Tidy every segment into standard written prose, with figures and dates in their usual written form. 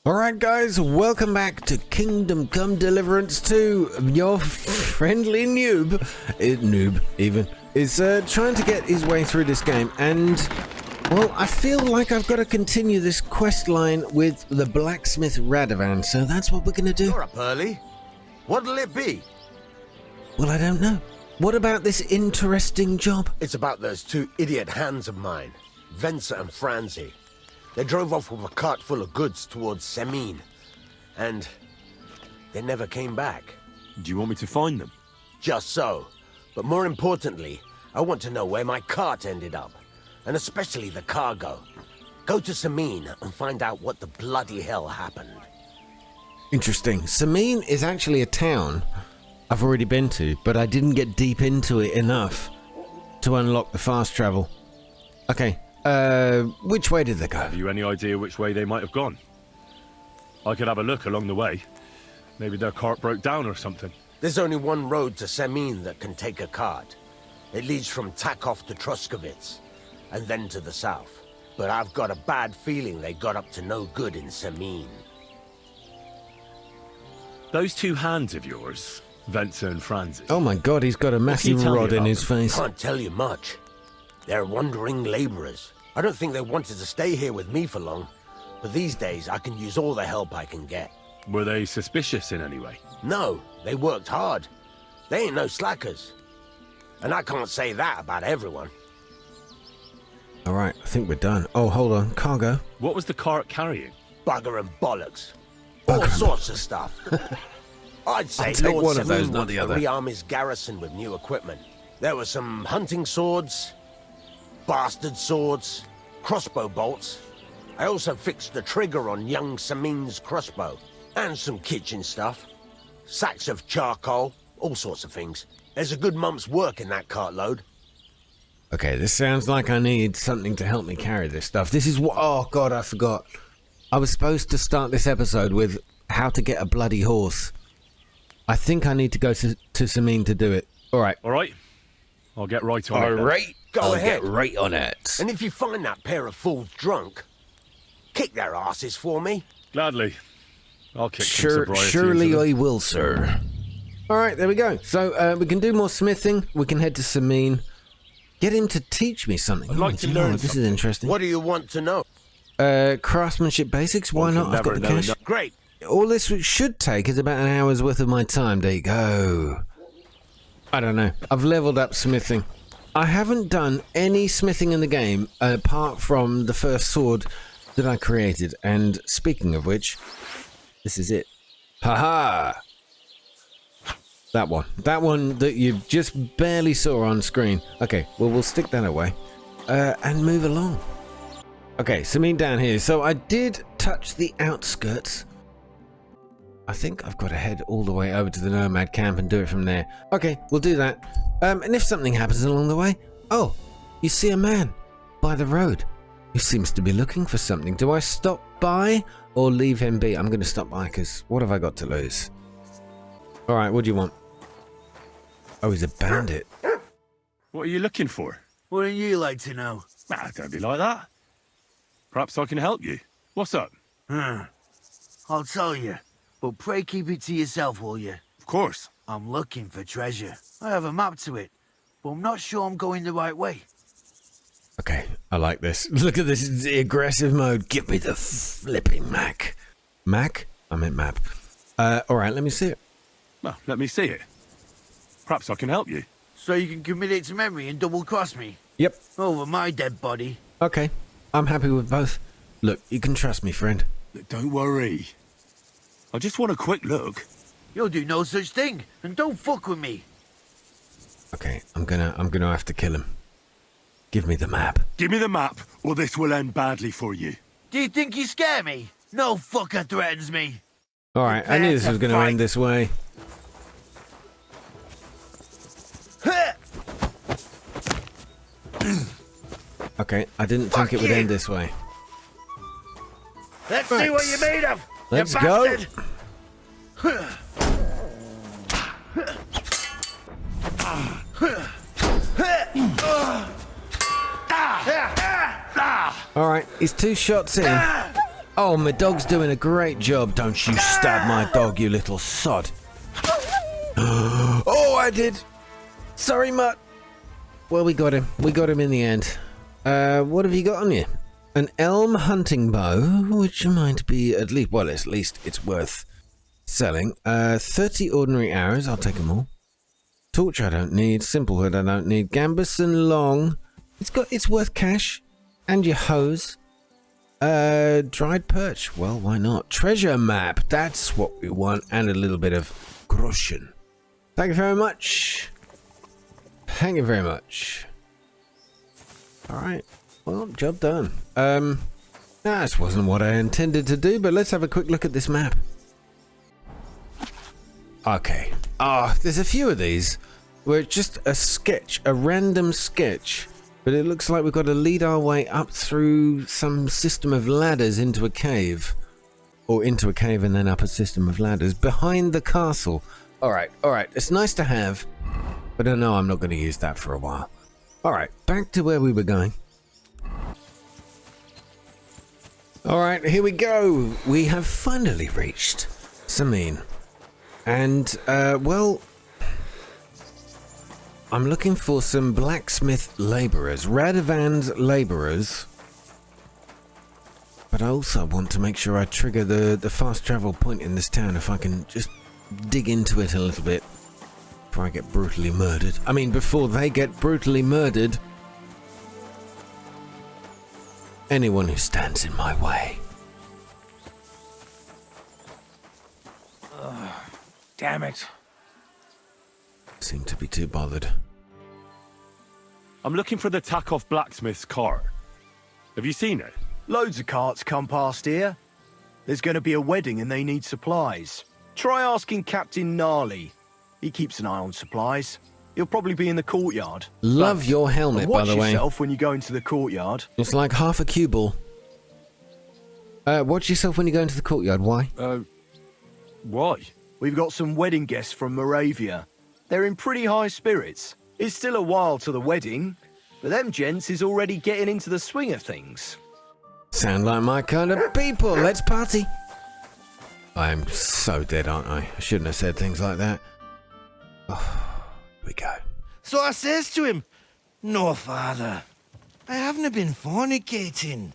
Alright guys, welcome back to Kingdom Come Deliverance 2. Your friendly noob is trying to get his way through this game, and well, I feel like I've got to continue this quest line with the blacksmith Radovan, so that's what we're going to do. You're up early. What'll it be? Well, I don't know. What about this interesting job? It's about those two idiot hands of mine, Venser and Franzi. They drove off with a cart full of goods towards Semine, and they never came back. Do you want me to find them? Just so. But more importantly, I want to know where my cart ended up, and especially the cargo. Go to Semine and find out what the bloody hell happened. Interesting. Semine is actually a town I've already been to, but I didn't get deep into it enough to unlock the fast travel. Okay. Which way did they go? Have you any idea which way they might have gone? I could have a look along the way. Maybe their cart broke down or something. There's only one road to Semine that can take a cart. It leads from Takov to Truskovitz, and then to the south. But I've got a bad feeling they got up to no good in Semine. Those two hands of yours, Venser and Franzi. Oh my god, he's got a massive rod in his face. Can't tell you much. They're wandering laborers. I don't think they wanted to stay here with me for long, but these days I can use all the help I can get. Were they suspicious in any way? No, they worked hard. They ain't no slackers. And I can't say that about everyone. Alright, I think we're done. Oh, hold on. Cargo. What was the cart carrying? Bugger and bollocks. All sorts of stuff. I'd say I'll take Lord one of those, Semine not the other. rearm his garrison with new equipment. There were some hunting swords, bastard swords, crossbow bolts. I also fixed the trigger on young Semine's crossbow. And some kitchen stuff. Sacks of charcoal, all sorts of things. There's a good month's work in that cartload. Okay, this sounds like I need something to help me carry this stuff. This is what... Oh god, I forgot. I was supposed to start this episode with how to get a bloody horse. I think I need to go to Semine to do it. Alright. Alright. I'll get right on it. Alright. Go ahead. Get right on it. And if you find that pair of fools drunk, kick their asses for me. Gladly. I'll kick some sobriety Surely into them. I will, sir. Alright, there we go. So, we can do more smithing. We can head to Semine. Get him to teach me something. I'd like to learn This is something. interesting. What do you want to know? Craftsmanship basics. Why One not? can I've got never the know cash. enough. Great. All this should take is about an hour's worth of my time. There you go. I don't know. I've leveled up smithing. I haven't done any smithing in the game apart from the first sword that I created. And speaking of which, this is it. Haha! That one. That one that you just barely saw on screen. Okay, well, we'll stick that away and move along. Okay, Semine down here. So I did touch the outskirts. I think I've got to head all the way over to the Nomad camp and do it from there. Okay, we'll do that. And if something happens along the way... Oh, you see a man by the road who seems to be looking for something. Do I stop by or leave him be? I'm going to stop by because what have I got to lose? Alright, what do you want? Oh, he's a bandit. What are you looking for? Wouldn't you like to know? Ah, don't be like that. Perhaps I can help you. What's up? I'll tell you, but pray keep it to yourself, will you? Of course. I'm looking for treasure. I have a map to it, but I'm not sure I'm going the right way. Okay, I like this. Look at this, the aggressive mode. Give me the flipping Mac. Mac? I meant map. Alright, let me see it. Well, let me see it. Perhaps I can help you. So you can commit it to memory and double-cross me? Yep. Over my dead body? Okay, I'm happy with both. Look, you can trust me, friend. Don't worry. I just want a quick look. You'll do no such thing, and don't fuck with me. Okay, I'm gonna have to kill him. Give me the map. Give me the map, or this will end badly for you. Do you think you scare me? No fucker threatens me. Alright, I knew this was gonna end this way. Okay, I didn't think it would end this way. Let's see what you're made of. Let's you go. bastard. Alright, he's 2 shots in. Oh, my dog's doing a great job. Don't you stab my dog, you little sod. Oh, I did. Sorry, Mutt. Well, we got him. We got him in the end. What have you got on you? An elm hunting bow, which might be at least, well, at least it's worth selling. 30 ordinary arrows. I'll take them all. Torch I don't need. Simple hood I don't need. Gambeson long. It's worth cash. And your hose. Dried perch. Well, why not? Treasure map. That's what we want. And a little bit of groschen. Thank you very much. Thank you very much. Alright. Well, job done. This wasn't what I intended to do, but let's have a quick look at this map. Okay. There's a few of these where it's just a sketch, a random sketch, but it looks like we've got to lead our way up through some system of ladders into a cave. Or into a cave and then up a system of ladders behind the castle. Alright. It's nice to have, but I know I'm not going to use that for a while. Alright, back to where we were going. Alright, here we go. We have finally reached Semine. And, well, I'm looking for some blacksmith labourers, Radovan's labourers. But I also want to make sure I trigger the fast travel point in this town if I can just dig into it a little bit before I get brutally murdered. I mean, before they get brutally murdered. Anyone who stands in my way. Damn it. Seem to be too bothered. I'm looking for the Tack-Off blacksmith's cart. Have you seen it? Loads of carts come past here. There's going to be a wedding and they need supplies. Try asking Captain Gnarly. He keeps an eye on supplies. He'll probably be in the courtyard. Love your helmet, by the way. Watch yourself when you go into the courtyard. It's like half a cue ball. Watch yourself when you go into the courtyard. Why? Why? We've got some wedding guests from Moravia. They're in pretty high spirits. It's still a while to the wedding, but them gents is already getting into the swing of things. Sound like my kind of people. Let's party. I'm so dead, aren't I? I shouldn't have said things like that. Oh, here we go. So I says to him, "No, father, I haven't been fornicating.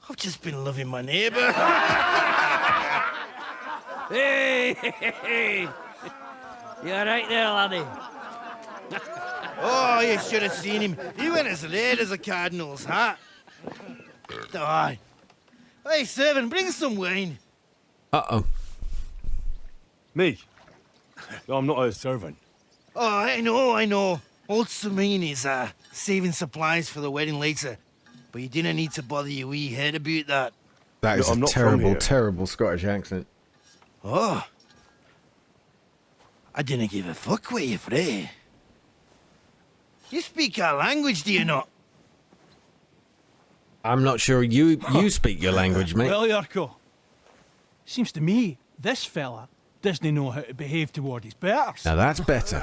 I've just been loving my neighbour." Hey! You alright there, laddie? Oh, you should have seen him. He went as red as a cardinal's hat. Aye. Hey, servant, bring some wine. Uh-oh. Me? I'm not a servant. Oh, I know. Old Semine is saving supplies for the wedding later. But you didn't need to bother your wee head about that. That is I'm a not from terrible, here. terrible Scottish accent. Oh. I didn't give a fuck what you fray. You speak our language, do you not? I'm not sure you speak your language, mate. Well, Yarko, seems to me this fella doesn't know how to behave toward his betters. Now that's better.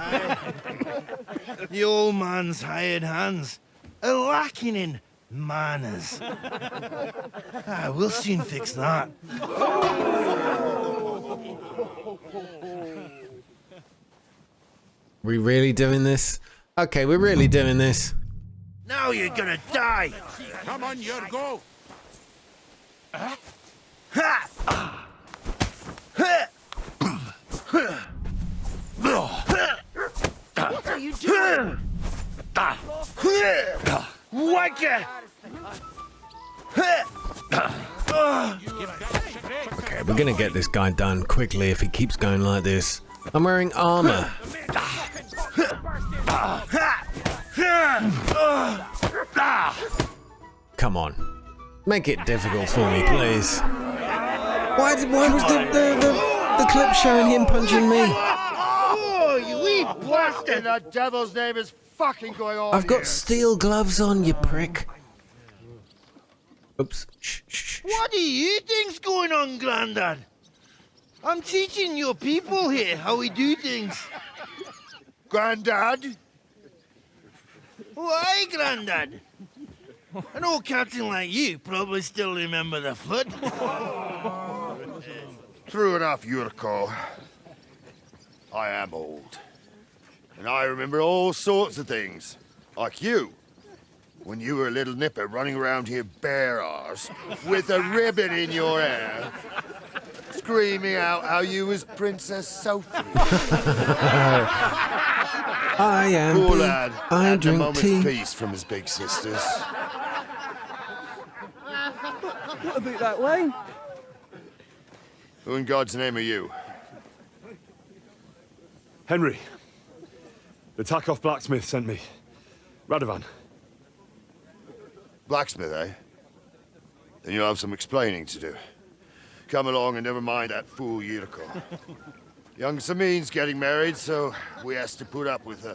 The old man's hired hands are lacking in manners. We'll soon fix that. We really doing this? Okay, we're really doing this. Now you're gonna die. Come on, your go. What are you doing? Whacker! Okay, we're gonna get this guy done quickly if he keeps going like this. I'm wearing armor. Come on. Make it difficult for me, please. Why was the clip showing him punching me? Oh, you wee bastard! The devil's name is fucking going on I've got here? steel gloves on, you prick. Oops. Shh. What do you think's going on, Grandad? I'm teaching your people here how we do things. Grandad? Why, Grandad? An old captain like you probably still remember the flood. True enough, Yurko. I am old. And I remember all sorts of things. Like you. When you were a little nipper running around here bare arse, with a ribbon in your hair, screaming out how you was Princess Sophie. I am Poor big, lad I had a drink moment's tea. peace from his big sisters. What about that wine? Who in God's name are you? Henry. The Takoff blacksmith sent me. Radovan. Blacksmith, eh? Then you'll have some explaining to do. Come along and never mind that fool Yurko. Young Semine's getting married, so we has to put up with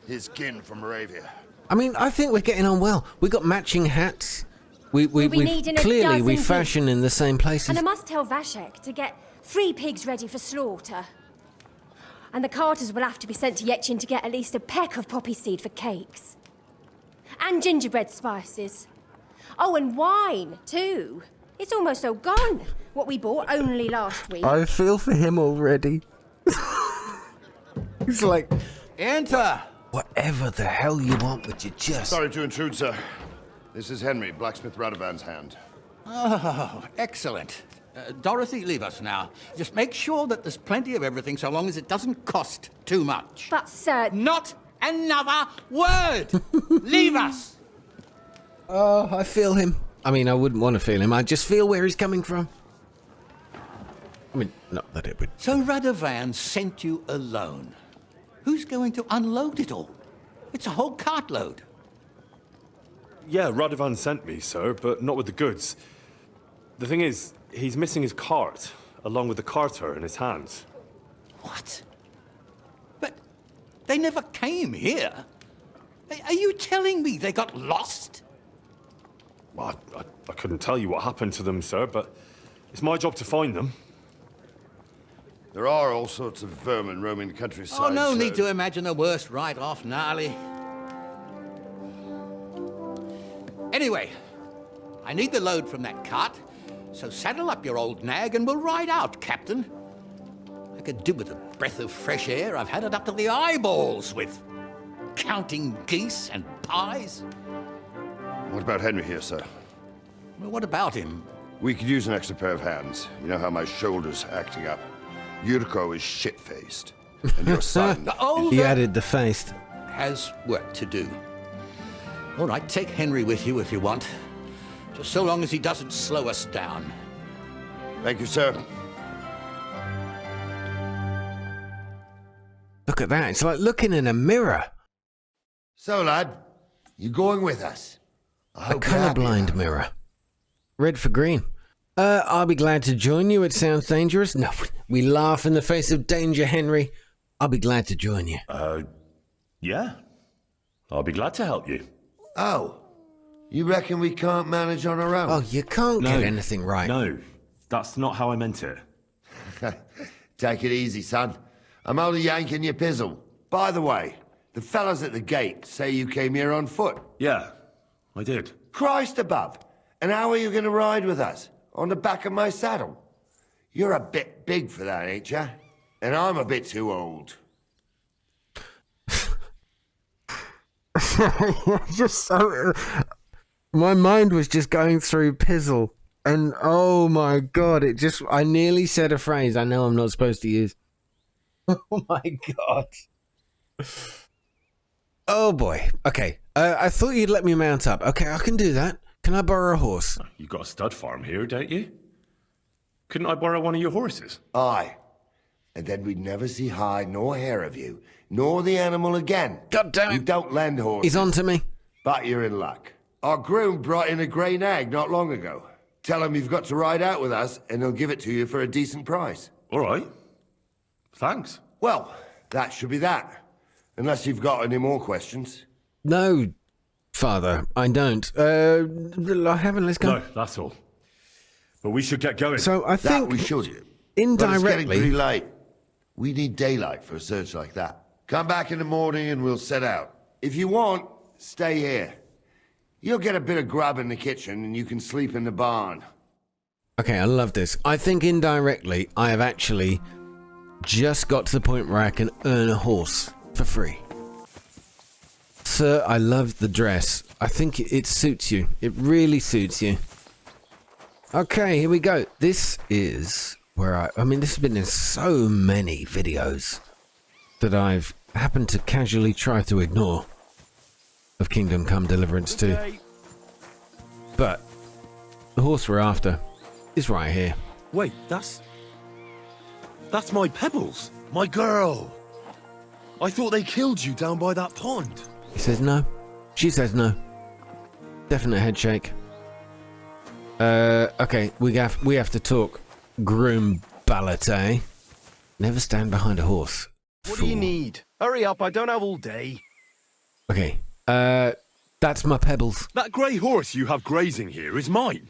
his kin from Moravia. I mean, I think we're getting on well. We got matching hats. We need in a clearly we dozen fashion in the same places. And I must tell Vashek to get 3 pigs ready for slaughter. And the carters will have to be sent to Yetchin to get at least a peck of poppy seed for cakes. And gingerbread spices. Oh, and wine, too. It's almost all gone. What we bought only last week. I feel for him already. He's like, Enter! whatever the hell you want, but you just... Sorry to intrude, sir. This is Henry, blacksmith Radovan's hand. Oh, excellent. Dorothy, leave us now. Just make sure that there's plenty of everything so long as it doesn't cost too much. But, sir... Not another word! Leave us! Oh, I feel him. I mean, I wouldn't want to feel him. I just feel where he's coming from. I mean, not that it would... So Radovan sent you alone. Who's going to unload it all? It's a whole cartload. Yeah, Radovan sent me, sir, but not with the goods. The thing is, he's missing his cart, along with the carter in his hands. What? But they never came here. Are you telling me they got lost? Well, I couldn't tell you what happened to them, sir, but it's my job to find them. There are all sorts of vermin roaming the countryside. Oh, no so- need to imagine the worst right off, Gnarly. Anyway, I need the load from that cart, so saddle up your old nag and we'll ride out, Captain. I could do with a breath of fresh air. I've had it up to the eyeballs with counting geese and pies. What about Henry here, sir? Well, what about him? We could use an extra pair of hands. You know how my shoulder's acting up. Yurko is shit-faced. And your son... The older He added the face. has work to do. All right, take Henry with you if you want. Just so long as he doesn't slow us down. Thank you, sir. Look at that. It's like looking in a mirror. So, lad, you going with us? I A hope you're happy colourblind now. mirror. Red for green. I'll be glad to join you. It sounds dangerous. No, we laugh in the face of danger, Henry. I'll be glad to join you. Yeah. I'll be glad to help you. Oh, you reckon we can't manage on our own? Oh, you can't get anything right. No, that's not how I meant it. Take it easy, son. I'm only yanking your pizzle. By the way, the fellas at the gate say you came here on foot. Yeah, I did. Christ above. And how are you going to ride with us? On the back of my saddle? You're a bit big for that, ain't ya? And I'm a bit too old. Just so... My mind was just going through Pizzle. And oh my god, it just... I nearly said a phrase I know I'm not supposed to use. Oh my god. Oh boy. Okay. I thought you'd let me mount up. Okay, I can do that. Can I borrow a horse? You got a stud farm here, don't you? Couldn't I borrow one of your horses? Aye. And then we'd never see hide nor hair of you, nor the animal again. God damn We it. don't lend horses. He's on to me. But you're in luck. Our groom brought in a grey nag not long ago. Tell him you've got to ride out with us, and he'll give it to you for a decent price. All right. Thanks. Well, that should be that. Unless you've got any more questions. No, Father, I don't. I haven't. Let's go. No, that's all. But we should get going. So I That think we should. But it's getting indirectly... pretty late. We need daylight for a search like that. Come back in the morning and we'll set out. If you want, stay here. You'll get a bit of grub in the kitchen and you can sleep in the barn. Okay, I love this. I think indirectly, I have actually just got to the point where I can earn a horse for free. Sir, I love the dress. I think it suits you. It really suits you. Okay, here we go. This is where I mean, this has been in so many videos that I've happened to casually try to ignore of Kingdom Come Deliverance 2. But the horse we're after is right here. Wait, that's my Pebbles, my girl. I thought they killed you down by that pond. He says no. She says no. Definite head shake. Okay, we have to talk. Groom Balate. Never stand behind a horse. What do you need? Hurry up, I don't have all day. Okay, that's my Pebbles. That grey horse you have grazing here is mine.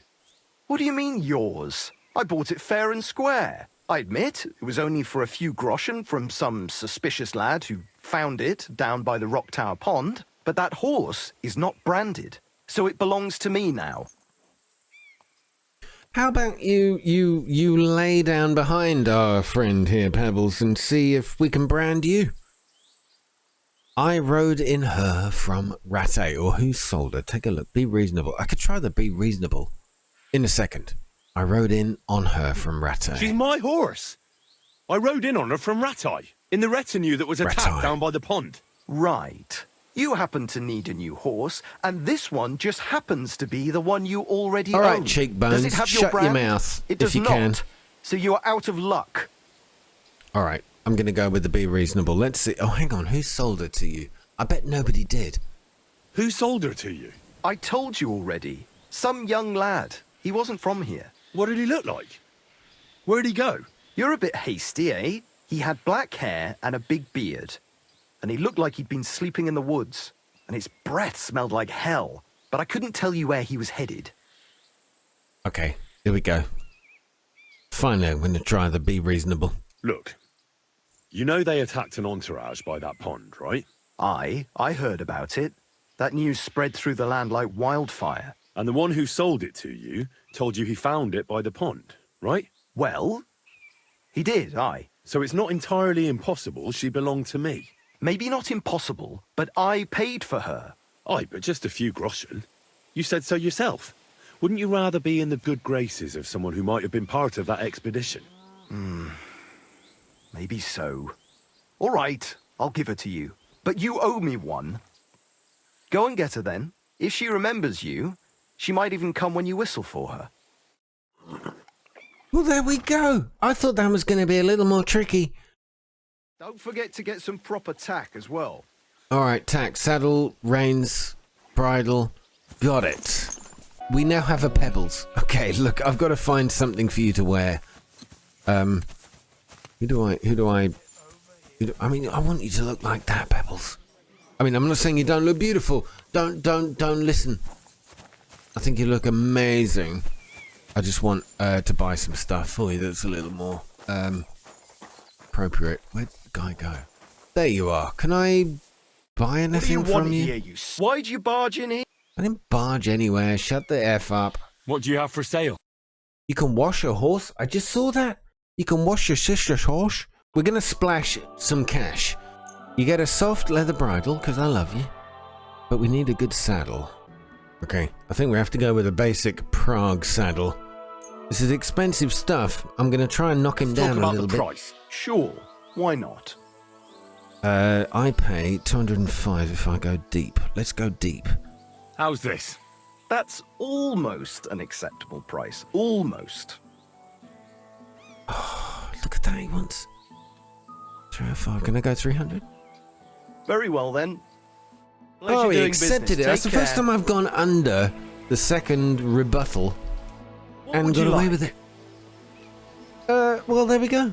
What do you mean, yours? I bought it fair and square. I admit, it was only for a few groschen from some suspicious lad who found it down by the Rock Tower Pond, but that horse is not branded, so it belongs to me now. How about you lay down behind our friend here, Pebbles, and see if we can brand you? I rode in her from Ratte, or who sold her? Take a look. Be reasonable. I could try the be reasonable in a second. I rode in on her from Ratte. She's my horse. I rode in on her from Rattay, in the retinue that was attacked down by the pond. Right. You happen to need a new horse, and this one just happens to be the one you already own. All right, cheekbones, does it have shut your brand? your mouth It does if you not. can. So you are out of luck. All right, I'm going to go with the be reasonable. Let's see. Oh, hang on. Who sold her to you? I bet nobody did. Who sold her to you? I told you already. Some young lad. He wasn't from here. What did he look like? Where'd he go? You're a bit hasty, eh? He had black hair and a big beard. And he looked like he'd been sleeping in the woods. And his breath smelled like hell. But I couldn't tell you where he was headed. Okay, here we go. Finally, I'm going to try the be reasonable. Look, you know they attacked an entourage by that pond, right? I heard about it. That news spread through the land like wildfire. And the one who sold it to you told you he found it by the pond, right? Well, he did, aye. So it's not entirely impossible she belonged to me. Maybe not impossible, but I paid for her. Aye, but just a few groschen. You said so yourself. Wouldn't you rather be in the good graces of someone who might have been part of that expedition? Maybe so. All right, I'll give her to you. But you owe me one. Go and get her then. If she remembers you, she might even come when you whistle for her. Well, there we go. I thought that was going to be a little more tricky. Don't forget to get some proper tack as well. All right, tack, saddle, reins, bridle. Got it. We now have a Pebbles. Okay, look, I've got to find something for you to wear. I mean, I want you to look like that, Pebbles. I mean, I'm not saying you don't look beautiful. Don't listen. I think you look amazing. I just want to buy some stuff for you that's a little more appropriate. Where'd the guy go? There you are. Can I buy anything from you? Here, you? Why'd you barge in here? I didn't barge anywhere. Shut the F up. What do you have for sale? You can wash a horse. I just saw that. You can wash your sister's horse. We're going to splash some cash. You get a soft leather bridle, because I love you. But we need a good saddle. Okay, I think we have to go with a basic Prague saddle. This is expensive stuff. I'm going to try and knock him down a little bit. Price. Sure, why not? I pay 205 if I go deep. Let's go deep. How's this? That's almost an acceptable price. Almost. Oh, look at that, he wants 305. Can I go 300? Very well then. Oh, he accepted it. That's the first time I've gone under the second rebuttal and got away with it. Well, there we go.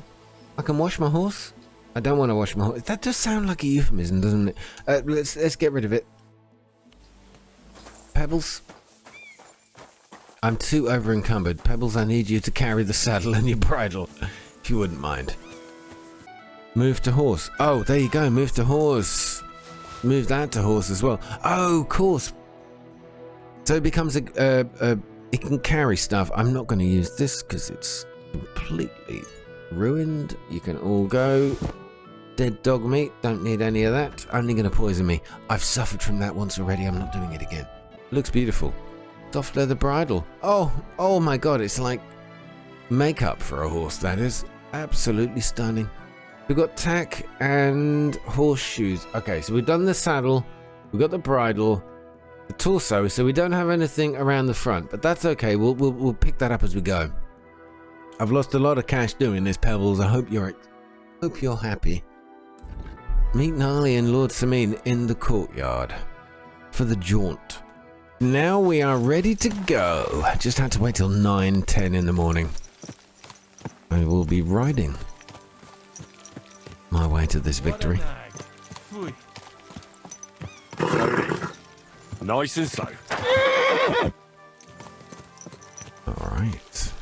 I can wash my horse. I don't want to wash my horse. That does sound like a euphemism, doesn't it? Let's get rid of it. Pebbles. I'm too over-encumbered. Pebbles, I need you to carry the saddle and your bridle, if you wouldn't mind. Move to horse. Oh, there you go. Move to horse. Move that to horse as well. Oh, of course. So it becomes it can carry stuff. I'm not going to use this because it's completely ruined. You can all go. Dead dog meat. Don't need any of that. Only going to poison me. I've suffered from that once already. I'm not doing it again. Looks beautiful. Soft leather bridle. Oh my god. It's like makeup for a horse, that is. Absolutely stunning. We've got tack and horseshoes. Okay, so we've done the saddle. We've got the bridle. The torso, so we don't have anything around the front, but that's okay. We'll pick that up as we go. I've lost a lot of cash doing this, Pebbles. I hope you're happy. Meet Gnarly and Lord Semine in the courtyard for the jaunt. Now we are ready to go. Just had to wait till 9:10 in the morning. I will be riding my way to this victory. Nice and slow. All right.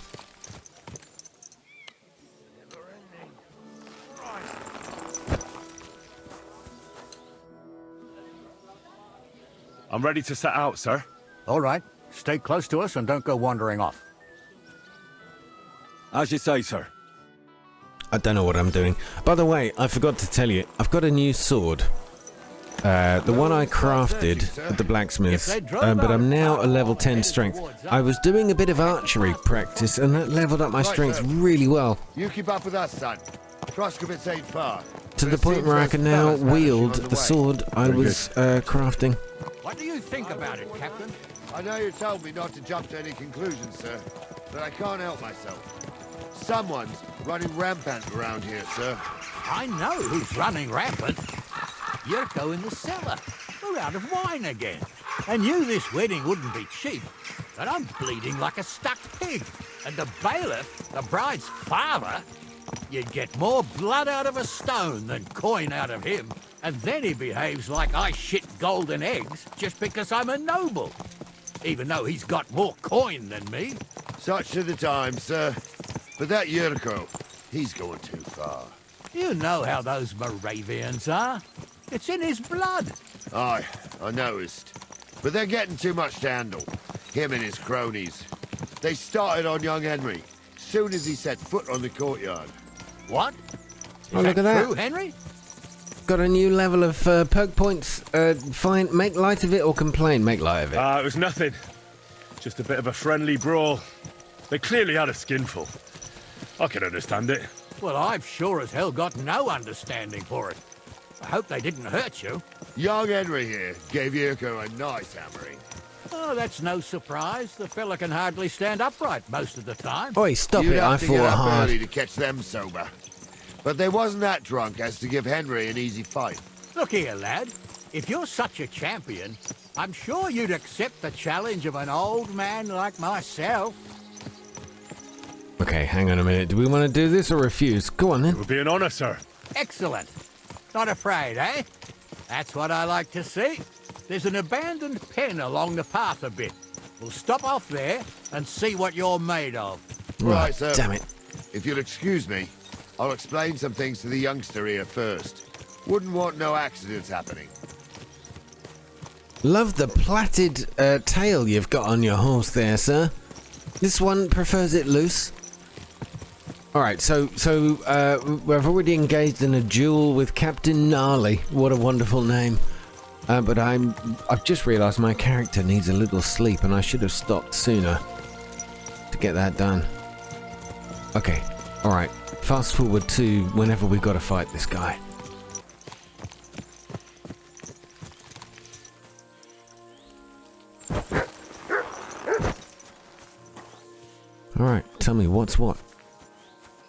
I'm ready to set out, sir. All right. Stay close to us and don't go wandering off. As you say, sir. I don't know what I'm doing. By the way, I forgot to tell you, I've got a new sword. The one I crafted at the blacksmith, but I'm now a level 10 strength. I was doing a bit of archery practice, and that leveled up my strength really well. You keep up with us, son. Troskovitz ain't far. To the point where I can now wield the sword I was crafting. What do you think about it, Captain? I know you told me not to jump to any conclusions, sir, but I can't help myself. Someone's running rampant around here, sir. I know who's running rampant. Yurko in the cellar. We're out of wine again. I knew this wedding wouldn't be cheap, but I'm bleeding like a stuck pig. And the bailiff, the bride's father, you'd get more blood out of a stone than coin out of him. And then he behaves like I shit golden eggs just because I'm a noble. Even though he's got more coin than me. Such are the times, sir. But that Yurko, he's going too far. You know how those Moravians are. It's in his blood. Aye, I noticed. But they're getting too much to handle. Him and his cronies. They started on young Henry, soon as he set foot on the courtyard. What? Oh, look at that. True, Henry? Got a new level of perk points. Fine, make light of it or complain. Make light of it. It was nothing. Just a bit of a friendly brawl. They clearly had a skinful. I can understand it. Well, I've sure as hell got no understanding for it. I hope they didn't hurt you. Young Henry here gave Yurko a nice hammering. Oh, that's no surprise. The fella can hardly stand upright most of the time. Oi, stop You'd it. I have to get fought up hard. early to catch them sober. But they wasn't that drunk as to give Henry an easy fight. Look here, lad. If you're such a champion, I'm sure you'd accept the challenge of an old man like myself. Okay, hang on a minute. Do we want to do this or refuse? Go on then. It would be an honor, sir. Excellent. Not afraid, eh? That's what I like to see. There's an abandoned pen along the path a bit. We'll stop off there and see what you're made of. Right, sir. Damn it. If you'll excuse me, I'll explain some things to the youngster here first. Wouldn't want no accidents happening. Love the plaited tail you've got on your horse there, sir. This one prefers it loose. Alright, so we've already engaged in a duel with Captain Gnarly. What a wonderful name. But I've just realised my character needs a little sleep and I should have stopped sooner to get that done. Okay, alright. Fast forward to whenever we got to fight this guy. Alright, tell me what's what.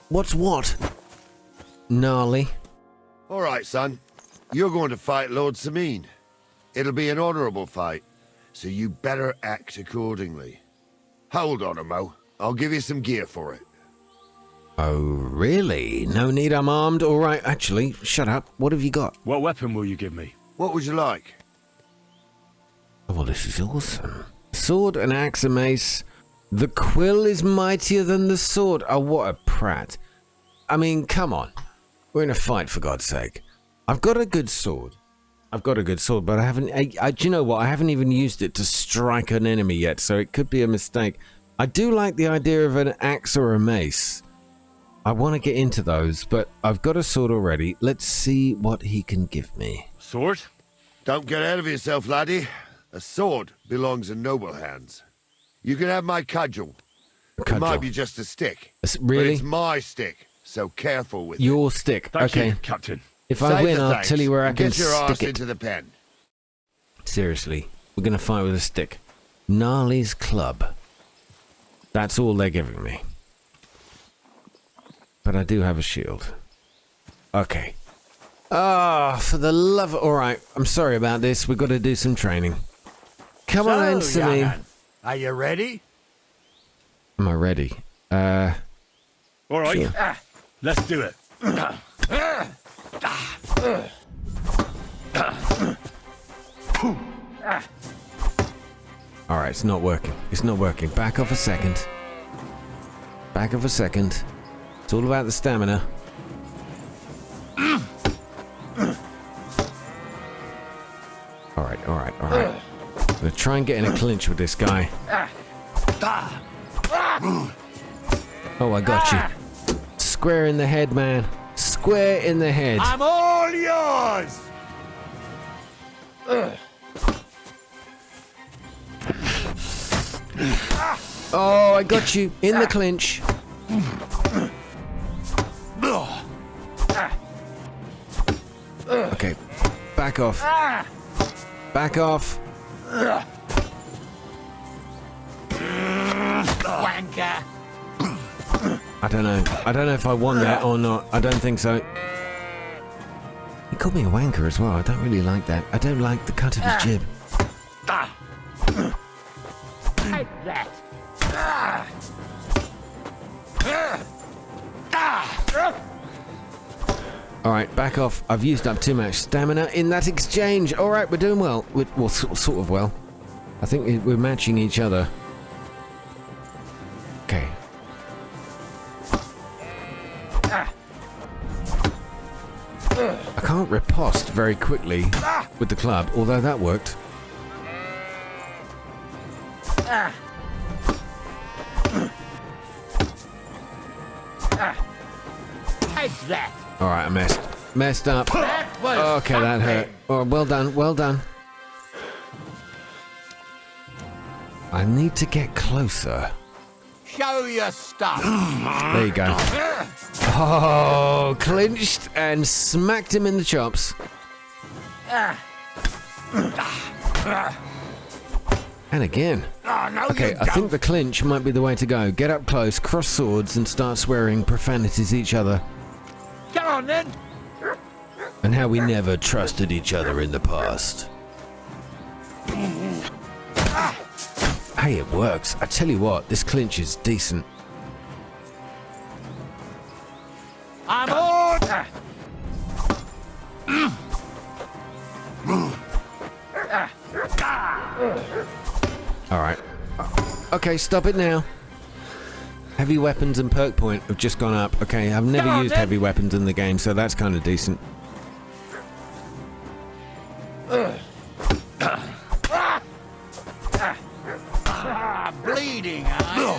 What's what? Gnarly. All right, son. You're going to fight Lord Semine. It'll be an honorable fight, so you better act accordingly. Hold on, Mo. I'll give you some gear for it. Oh, really? No need I'm armed? All right, actually, shut up. What have you got? What weapon will you give me? What would you like? Oh, well, this is awesome. Sword, an axe, a mace. The quill is mightier than the sword. Oh, what a prat. I mean, come on. We're in a fight, for God's sake. I've got a good sword. I've got a good sword, but I haven't... do you know what? I haven't even used it to strike an enemy yet, so it could be a mistake. I do like the idea of an axe or a mace. I want to get into those, but I've got a sword already. Let's see what he can give me. Sword? Don't get ahead of yourself, laddie. A sword belongs in noble hands. You can have my cudgel. Cudgel. It might be just a stick. Really? But it's my stick, so careful with Your it. stick. Thank okay. you, Captain. If I Save win, the I'll thanks tell you where I and can get your arse stick it. into the pen. Seriously, we're going to fight with a stick. Gnarly's club. That's all they're giving me. But I do have a shield. Okay. Ah, for the love of... Alright, I'm sorry about this. We've got to do some training. Come on then, Semine. Are you ready? Am I ready? All right. Sure. Let's do it. Alright, it's not working. It's not working. Back off a second. Back off a second. It's all about the stamina. Alright, alright, alright. I'm gonna try and get in a clinch with this guy. Oh, I got you. Square in the head, man. Square in the head. I'm all yours! Oh, I got you. In the clinch. Okay. Back off. Back off. Wanker! I don't know. I don't know if I won that or not. I don't think so. He called me a wanker as well. I don't really like that. I don't like the cut of his jib. Take that! Alright, back off. I've used up too much stamina in that exchange. Alright, we're doing well. Well, sort of well. I think we're matching each other. Okay. I can't riposte very quickly with the club, although that worked. Take that! Alright, I messed up. That was Okay, that hurt. Oh, well done, well done. I need to get closer. Show your stuff. There you go. Oh, clinched and smacked him in the chops. And again. Okay, I think the clinch might be the way to go. Get up close, cross swords, and start swearing profanities at each other. Come on then! And how we never trusted each other in the past. Hey, it works. I tell you what, this clinch is decent. I'm on! Alright. Okay, stop it now. Heavy weapons and perk point have just gone up. Okay, I've never used heavy weapons in the game, so that's kind of decent. Bleeding, are you?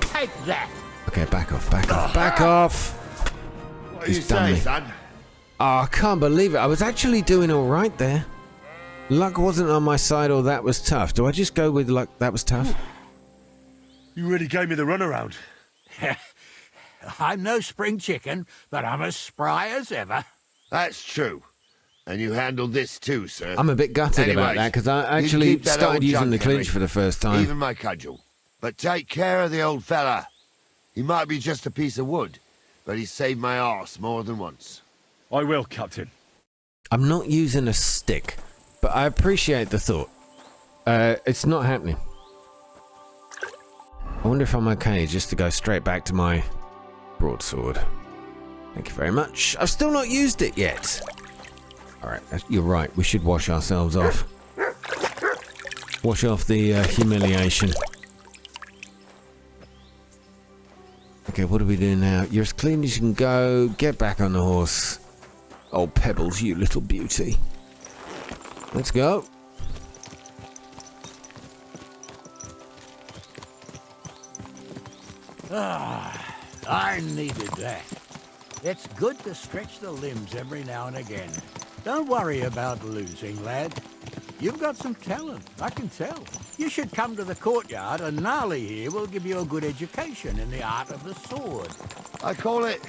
Take that. Okay, back off, back off, back off! What do you He's done say, me. son? Oh, I can't believe it. I was actually doing alright there. Luck wasn't on my side or that was tough. Do I just go with luck that was tough? You really gave me the runaround. I'm no spring chicken, but I'm as spry as ever. That's true. And you handled this too, sir. I'm a bit gutted about Anyways, that because I you actually keep that started old using the junk, Henry. clinch for the first time. Even my cudgel. But take care of the old fella. He might be just a piece of wood, but he saved my arse more than once. I will, Captain. I'm not using a stick, but I appreciate the thought. It's not happening. I wonder if I'm okay just to go straight back to my broadsword. Thank you very much. I've still not used it yet. Alright, you're right. We should wash ourselves off. Wash off the humiliation. Okay, what do we do now? You're as clean as you can go. Get back on the horse. Oh, Pebbles, you little beauty. Let's go. I needed that. It's good to stretch the limbs every now and again. Don't worry about losing, lad. You've got some talent, I can tell. You should come to the courtyard, and Gnarly here will give you a good education in the art of the sword. I call it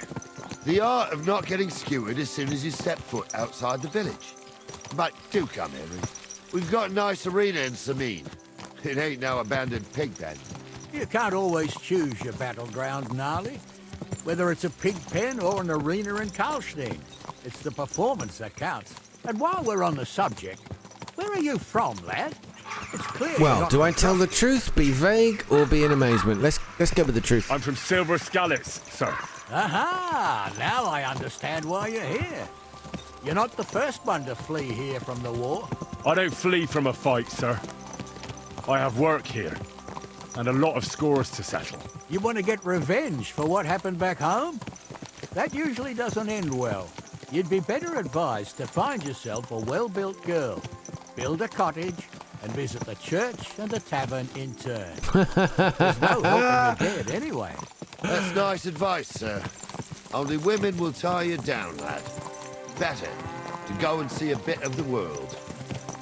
the art of not getting skewered as soon as you step foot outside the village. But do come, Henry. We've got a nice arena in Semine. It ain't no abandoned pig pen. You can't always choose your battleground, Gnarly. Whether it's a pig pen or an arena in Karlstein, it's the performance that counts. And while we're on the subject, where are you from, lad? It's clear. Well, do I tell the truth, be vague, or be in amazement? Let's go with the truth. I'm from Silver Scallops, sir. Aha! Now I understand why you're here. You're not the first one to flee here from the war. I don't flee from a fight, sir. I have work here, and a lot of scores to settle. You want to get revenge for what happened back home? That usually doesn't end well. You'd be better advised to find yourself a well-built girl, build a cottage, and visit the church and the tavern in turn. There's no helping the dead anyway. That's nice advice, sir. Only women will tie you down, lad. Better to go and see a bit of the world.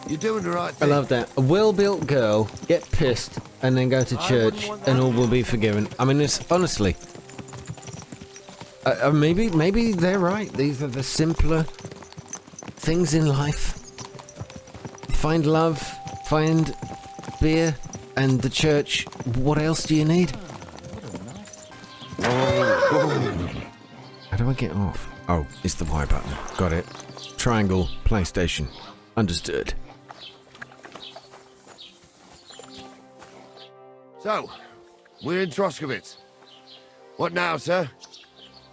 You're doing the right I thing. love that. A well-built girl, get pissed, and then go to church, and all will be forgiven. I mean, it's honestly... maybe they're right. These are the simpler things in life. Find love, find beer, and the church. What else do you need? How do I get off? Oh, it's the Y button. Got it. Triangle, PlayStation. Understood. So, we're in Troskowitz. What now, sir?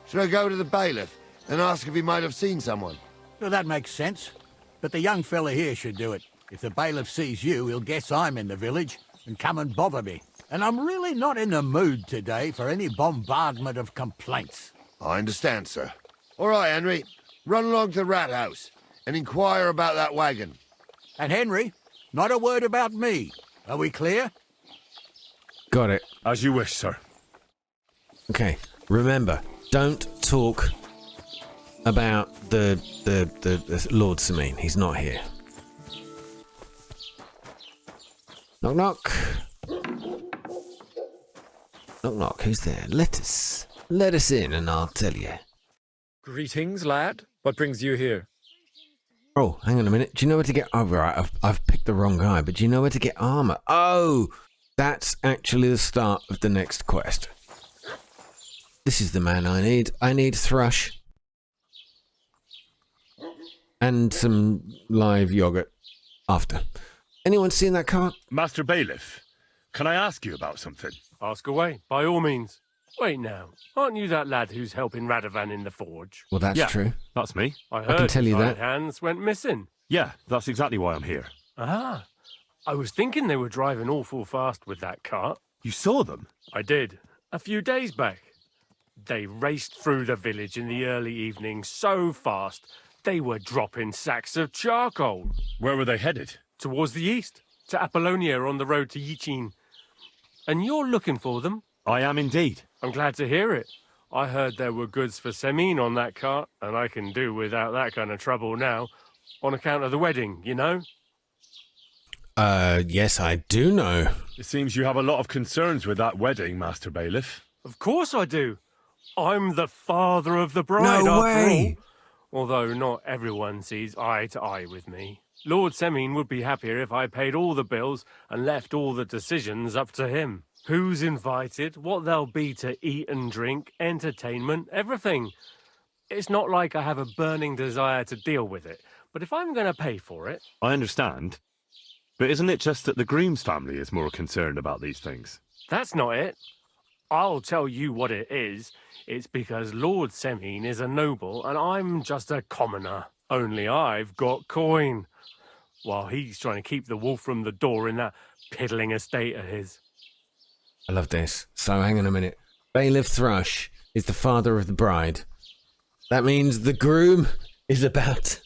Should I go to the bailiff and ask if he might have seen someone? Well, that makes sense. But the young fella here should do it. If the bailiff sees you, he'll guess I'm in the village and come and bother me. And I'm really not in the mood today for any bombardment of complaints. I understand, sir. All right, Henry. Run along to the rat house and inquire about that wagon. And Henry, not a word about me. Are we clear? Got it. As you wish, sir. Okay, remember, don't talk about the Lord Semine. He's not here. Knock, knock. Knock, knock. Who's there? Let us in, and I'll tell you. Greetings, lad. What brings you here? Oh, hang on a minute. Do you know where to get... Oh, right, I've picked the wrong guy, but do you know where to get armor? Oh, that's actually the start of the next quest. This is the man I need. I need thrush. And some live yogurt after. Anyone seen that cart? Master Bailiff, can I ask you about something? Ask away, by all means. Wait now, aren't you that lad who's helping Radovan in the forge? Well, that's true. That's me. I heard can tell you his that. right hands went missing. Yeah, that's exactly why I'm here. Ah, I was thinking they were driving awful fast with that cart. You saw them? I did, a few days back. They raced through the village in the early evening so fast, they were dropping sacks of charcoal. Where were they headed? Towards the east, to Apollonia on the road to Yichin. And you're looking for them? I am indeed. I'm glad to hear it. I heard there were goods for Semine on that cart, and I can do without that kind of trouble now, on account of the wedding, you know? Yes, I do know. It seems you have a lot of concerns with that wedding, Master Bailiff. Of course I do. I'm the father of the bride, No after way. all. Although not everyone sees eye to eye with me. Lord Semine would be happier if I paid all the bills and left all the decisions up to him. Who's invited, what there'll be to eat and drink, entertainment, everything. It's not like I have a burning desire to deal with it, but if I'm going to pay for it... I understand. But isn't it just that the groom's family is more concerned about these things? That's not it. I'll tell you what it is. It's because Lord Semine is a noble and I'm just a commoner. Only I've got coin. While he's trying to keep the wolf from the door in that piddling estate of his. I love this. So hang on a minute. Bailiff Thrush is the father of the bride. That means the groom is about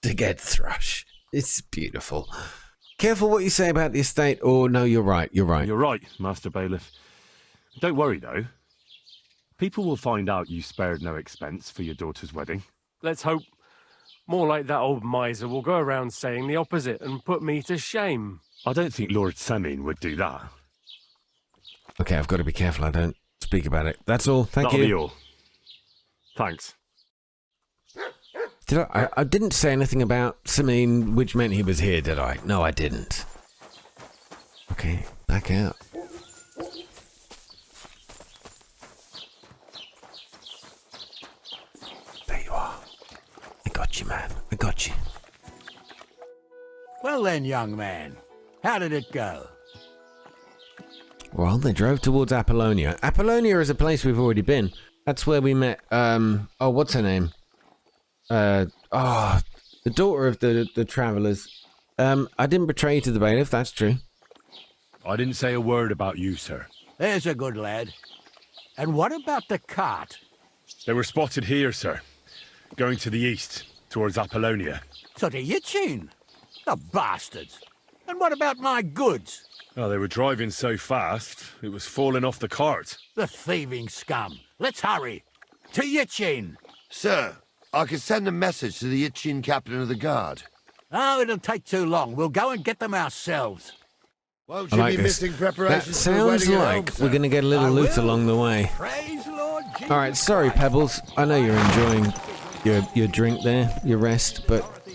to get Thrush. It's beautiful. Careful what you say about the estate, or no, you're right, you're right. You're right, Master Bailiff. Don't worry, though. People will find out you spared no expense for your daughter's wedding. Let's hope more like that old miser will go around saying the opposite and put me to shame. I don't think Lord Semine would do that. Okay, I've got to be careful I don't speak about it. That's all. Thank you. That'll be all. Thanks. Did I didn't say anything about Semine, which meant he was here, did I? No, I didn't. Okay, back out. There you are. I got you, man. I got you. Well then, young man, how did it go? Well, they drove towards Apollonia. Apollonia is a place we've already been. That's where we met, oh, what's her name? The daughter of the travellers. I didn't betray you to the bailiff, that's true. I didn't say a word about you, sir. There's a good lad. And what about the cart? They were spotted here, sir. Going to the east, towards Apollonia. So to Yitchin? The bastards. And what about my goods? Oh, they were driving so fast, it was falling off the cart. The thieving scum. Let's hurry. To Yitchin. Sir, I can send a message to the Itchin captain of the guard. Oh, it'll take too long. We'll go and get them ourselves. Won't I you like be this. missing That preparations for the sounds wedding at like home, we're sir? going to get a little loot along the way. Praise Lord Jesus. All right, sorry, Pebbles. I know you're enjoying your drink there, your rest, but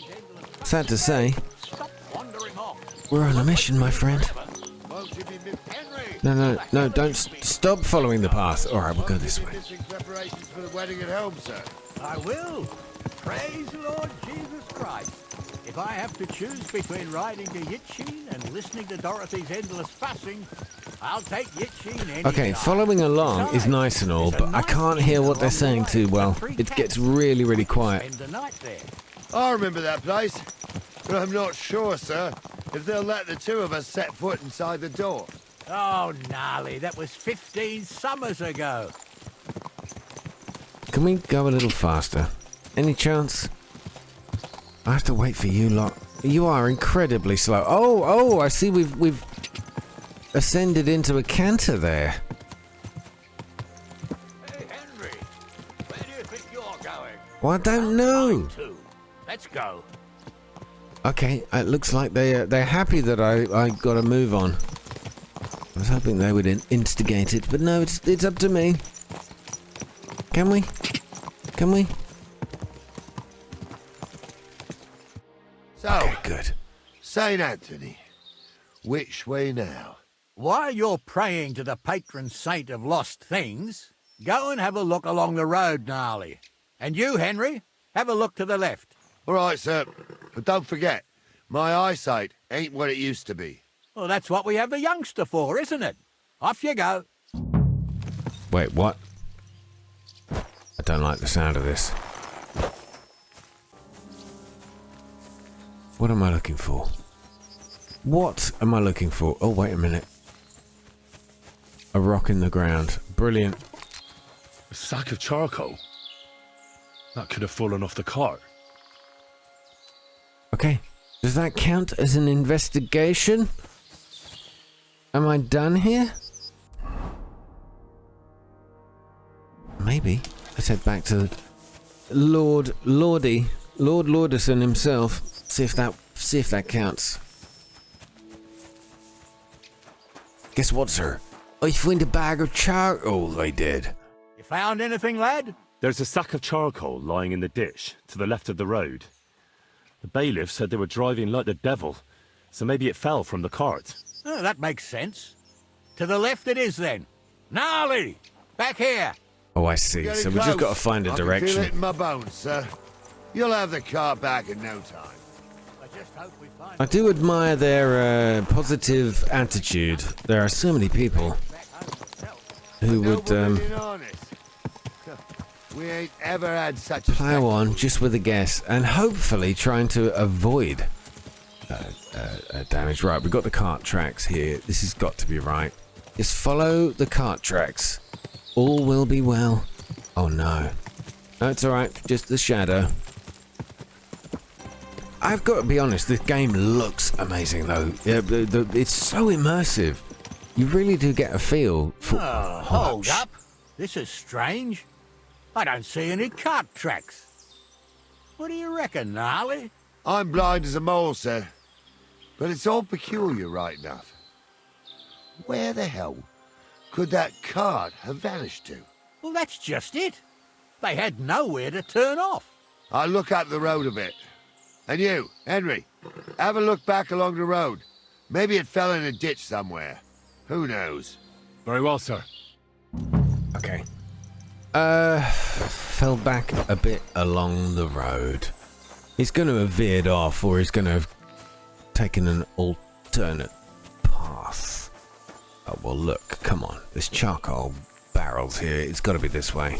sad to say, we're on a mission, my friend. No, don't stop following the path. All right, we'll go this way. Missing preparations for the wedding at home, sir. I will. Praise Lord Jesus Christ. If I have to choose between riding to Yitchin and listening to Dorothy's endless fussing, I'll take Yitchin any Okay, time. following along is nice and all, but I can't hear what they're saying too well. It gets really, really quiet. Spend the night there. I remember that place, but I'm not sure, sir, if they'll let the two of us set foot inside the door. Oh, Gnarly, that was 15 summers ago. Can we go a little faster? Any chance? I have to wait for you lot. You are incredibly slow. Oh, I see we've ascended into a canter there. Hey, Henry, where do you think you're going? Well, I don't know. Let's go. Okay, it looks like they're happy that I got a move on. I was hoping they would instigate it, but no, it's up to me. Can we? Can we? So, Okay, good. St. Anthony, which way now? While you're praying to the patron saint of lost things, go and have a look along the road, Gnarly. And you, Henry, have a look to the left. All right, sir, but don't forget, my eyesight ain't what it used to be. Well, that's what we have the youngster for, isn't it? Off you go. Wait, what? I don't like the sound of this. What am I looking for? What am I looking for? Oh, wait a minute. A rock in the ground. Brilliant. A sack of charcoal? That could have fallen off the cart. Okay. Does that count as an investigation? Am I done here? Maybe. Let's head back to Lord Lorderson himself. See if that counts. Guess what, sir? I found a bag of charcoal, I did. You found anything, lad? There's a sack of charcoal lying in the ditch to the left of the road. The bailiff said they were driving like the devil, so maybe it fell from the cart. Oh, that makes sense. To the left it is, then. Gnarly! Back here! Oh, I see. Getting So we just close. got to find a I can direction. feel it in my bones, sir. You'll have the car back in no time. I just hope we find I do admire their positive attitude. There are so many people who would Being honest, we ain't ever had such a plow on just with a guess and hopefully trying to avoid damage. Right, we've got the cart tracks here. This has got to be right. Just follow the cart tracks. All will be well. Oh no. No, it's alright. Just the shadow. I've got to be honest, this game looks amazing though. Yeah, it's so immersive. You really do get a feel for... Oh, hold up. This is strange. I don't see any cart tracks. What do you reckon, Gnarly? I'm blind as a mole, sir. But it's all peculiar, right enough. Where the hell could that cart have vanished to? Well, that's just it. They had nowhere to turn off. I'll look up the road a bit. And you, Henry, have a look back along the road. Maybe it fell in a ditch somewhere. Who knows? Very well, sir. Okay. Fell back a bit along the road. He's going to have veered off, or he's going to have taken an alternate path. Oh, well, look, come on. There's charcoal barrels here. It's got to be this way.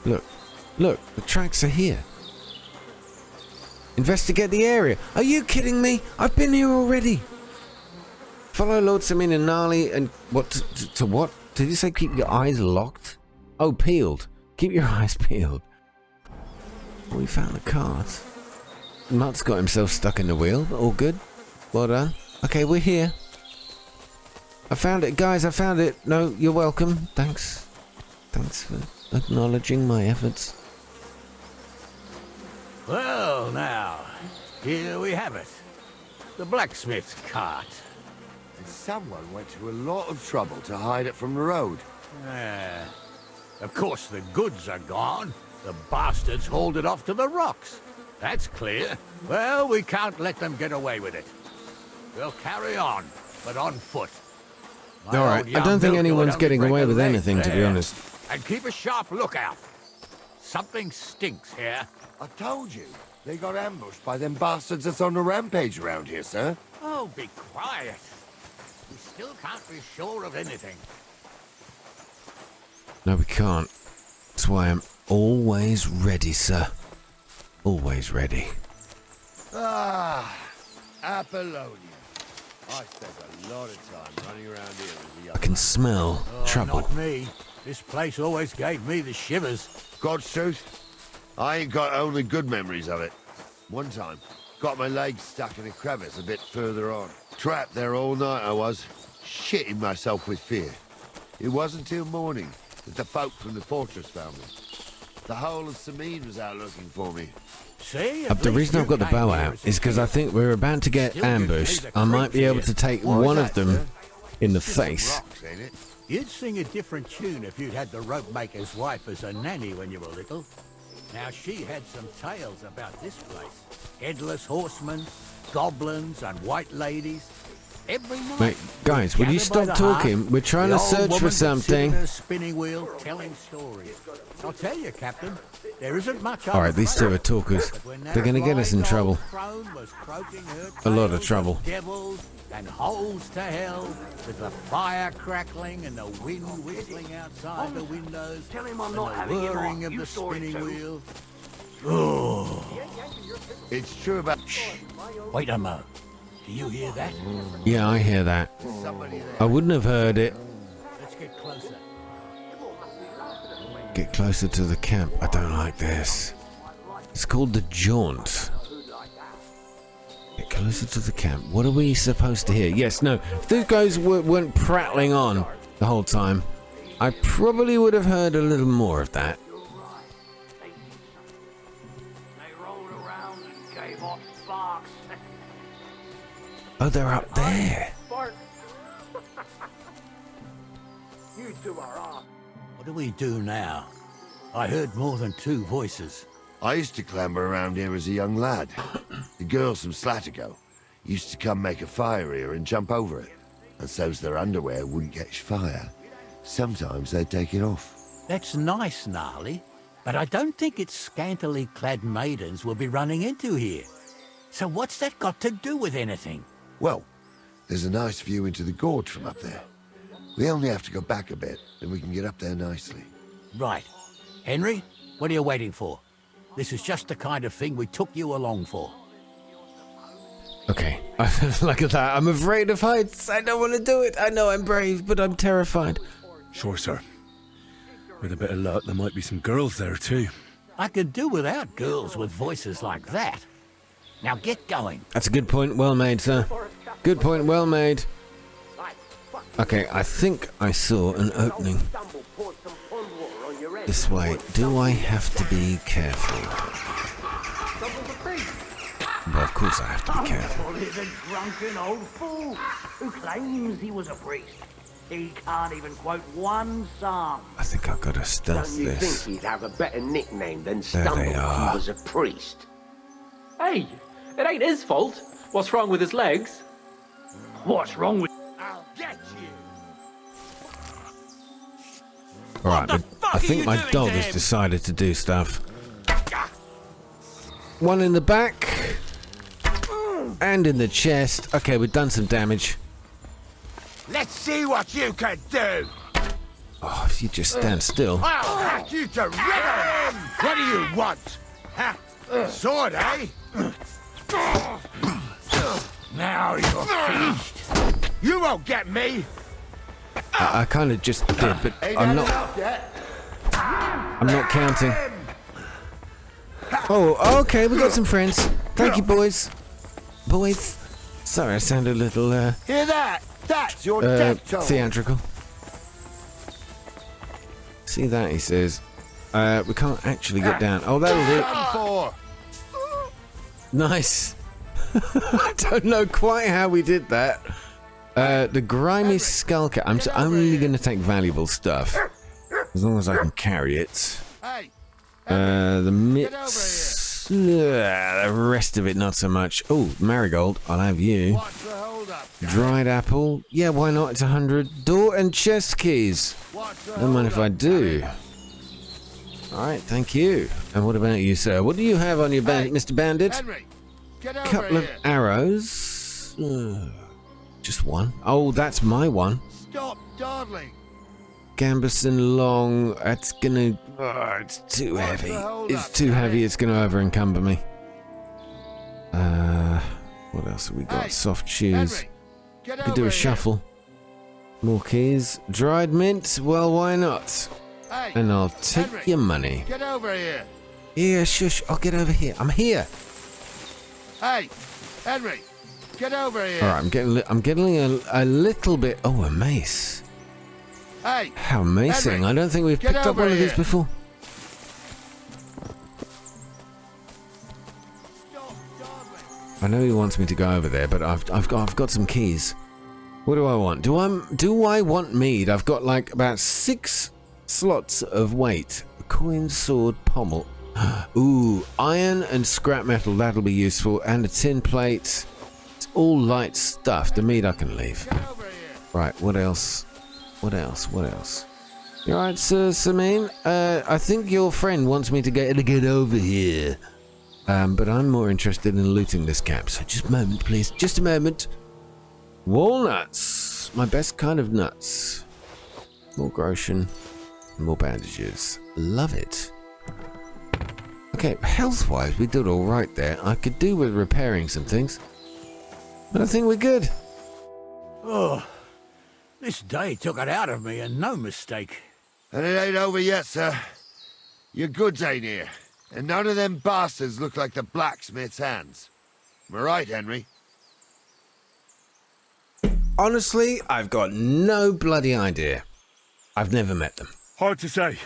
Look, the tracks are here. Investigate the area. Are you kidding me? I've been here already. Follow Lord Semine and Gnarly and what to what? Did you say keep your eyes locked? Oh, peeled. Keep your eyes peeled. We found the cart. Mutt's got himself stuck in the wheel, but all good. Well done. Okay, we're here. I found it, guys. I found it. No, you're welcome. Thanks. Thanks for acknowledging my efforts. Well, now, here we have it. The blacksmith's cart. And someone went to a lot of trouble to hide it from the road. Of course, the goods are gone. The bastards hauled it off to the rocks. That's clear. Well, we can't let them get away with it. We'll carry on, but on foot. Alright, I don't think anyone's getting away with anything, to be honest. And keep a sharp lookout. Something stinks here. I told you. They got ambushed by them bastards that's on the rampage around here, sir. Oh, be quiet. We still can't be sure of anything. No, we can't. That's why I'm always ready, sir. Always ready. Ah, Apollonia. I spent a lot of time running around here as a young I can smell trouble. Not me. This place always gave me the shivers. God's truth, I ain't got only good memories of it. One time, got my legs stuck in a crevice a bit further on. Trapped there all night I was, shitting myself with fear. It wasn't till morning that the folk from the fortress found me. The whole of Semine was out looking for me. See, The reason I've got the bow out is because I think we're about to get ambushed. I might be able to take one of them in the face. Rocks, ain't it? You'd sing a different tune if you'd had the rope maker's wife as a nanny when you were little. Now, she had some tales about this place. Headless horsemen, goblins, and white ladies. Every night. Wait, guys, will you stop talking? We're trying to search for something. A spinning wheel telling stories. I'll tell you, Captain, there isn't much. All right, these two are talkers. They're going to get us in trouble. A lot of trouble. Devils and holes to hell, with the fire crackling and the wind whistling outside the windows. Tell him I'm not having him on. Of the spinning wheel. Oh. It's true about... Shh. Wait a moment. Do you hear that? Yeah, I hear that. I wouldn't have heard it. Let's get closer. Get closer to the camp. I don't like this. It's called the Jaunt. Get closer to the camp. What are we supposed to hear? Yes, no. If these guys weren't prattling on the whole time, I probably would have heard a little more of that. Oh, they're up there. What do we do now? I heard more than two voices. I used to clamber around here as a young lad. The girls from Slatigo used to come make a fire here and jump over it. And so's their underwear wouldn't catch fire. Sometimes they'd take it off. That's nice, Gnarly, but I don't think it's scantily clad maidens we'll be running into here. So what's that got to do with anything? Well, there's a nice view into the gorge from up there. We only have to go back a bit, and we can get up there nicely. Right. Henry, what are you waiting for? This is just the kind of thing we took you along for. Okay, Look at that. I'm afraid of heights. I don't want to do it. I know I'm brave, but I'm terrified. Sure, sir. With a bit of luck, there might be some girls there, too. I could do without girls with voices like that. Now get going. That's a good point. Well made, sir. Good point. Well made. Okay, I think I saw an opening. This way. Do I have to be careful? Well, of course I have to be careful. He's a drunken old fool who claims he was a priest. He can't even quote one psalm. I think I've got to stealth Don't you this. think he'd have a better nickname than There Stumble they if are. he was a priest? Hey, it ain't his fault. What's wrong with his legs? What's wrong with... I'll get you. Alright, but I think my dog has decided to do stuff. One in the back. And in the chest. Okay, we've done some damage. Let's see what you can do. Oh, if you just stand still. I'll hack you to ribbons. What do you want? Ha? Sword, eh? Now you're finished. You won't get me. I kind of just did, but I'm not counting. Oh, okay, we got some friends. Thank you, boys. Boys. Sorry, I sound a little, Hear that? That's your death toll. theatrical. See that, he says. We can't actually get down. Oh, that'll do. Nice. I don't know quite how we did that. The grimy skullcat. I'm only going to take valuable stuff. As long as I can carry it. The mitts. The rest of it, not so much. Oh, marigold. I'll have you. Dried apple. Yeah, why not? It's 100. Door and chest keys. Don't mind if I do. Alright, thank you. And what about you, sir? What do you have on your Mr. Bandit? Couple of arrows. Just one. Oh, that's my one. Stop dawdling. Gambeson long. That's gonna. Oh, it's too heavy. It's too heavy. It's gonna over encumber me. What else have we got? Soft shoes. Could do a shuffle. More keys. Dried mint. Well, why not? And I'll take your money. Get over here. Yeah, shush. I'll get over here. I'm here. Hey, Henry, get over here. All right, I'm getting a little bit. Oh, a mace. Hey, how amazing! Henry, I don't think we've picked up one of these before. I know he wants me to go over there, but I've got some keys. What do I want? Do I want mead? I've got like about 6 slots of weight. A coin, sword, pommel. Ooh, iron and scrap metal. That'll be useful. And a tin plate. It's all light stuff. The mead I can leave. Right. What else? What else? What else? You alright, Sir Semine? I think your friend wants me to get over here. But I'm more interested in looting this cap. So just a moment, please. Just a moment. Walnuts. My best kind of nuts. More groschen. More bandages. Love it. Okay, health-wise, we did alright there. I could do with repairing some things. But I think we're good. Oh, this day took it out of me, and no mistake. And it ain't over yet, sir. Your goods ain't here. And none of them bastards look like the blacksmith's hands. Am I right, Henry? Honestly, I've got no bloody idea. I've never met them. Hard to say.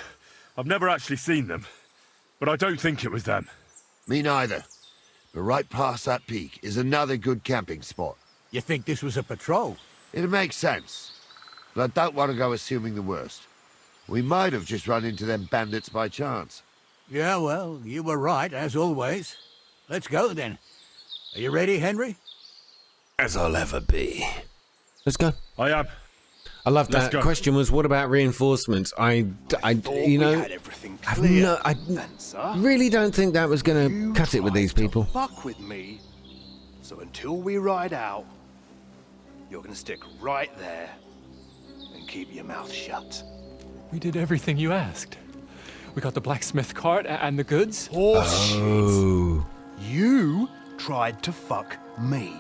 I've never actually seen them. But I don't think it was them. Me neither. But right past that peak is another good camping spot. You think this was a patrol? It makes sense. But I don't want to go assuming the worst. We might have just run into them bandits by chance. Yeah, well, you were right, as always. Let's go, then. Are you ready, Henry? As I'll ever be. Let's go. I am. I love that. Go. Question was, what about reinforcements? I you know, I really don't think that was going to cut it with these people. Fuck with me. So until we ride out, you're going to stick right there and keep your mouth shut. We did everything you asked. We got the blacksmith cart and the goods. Horseshit. You tried to fuck me.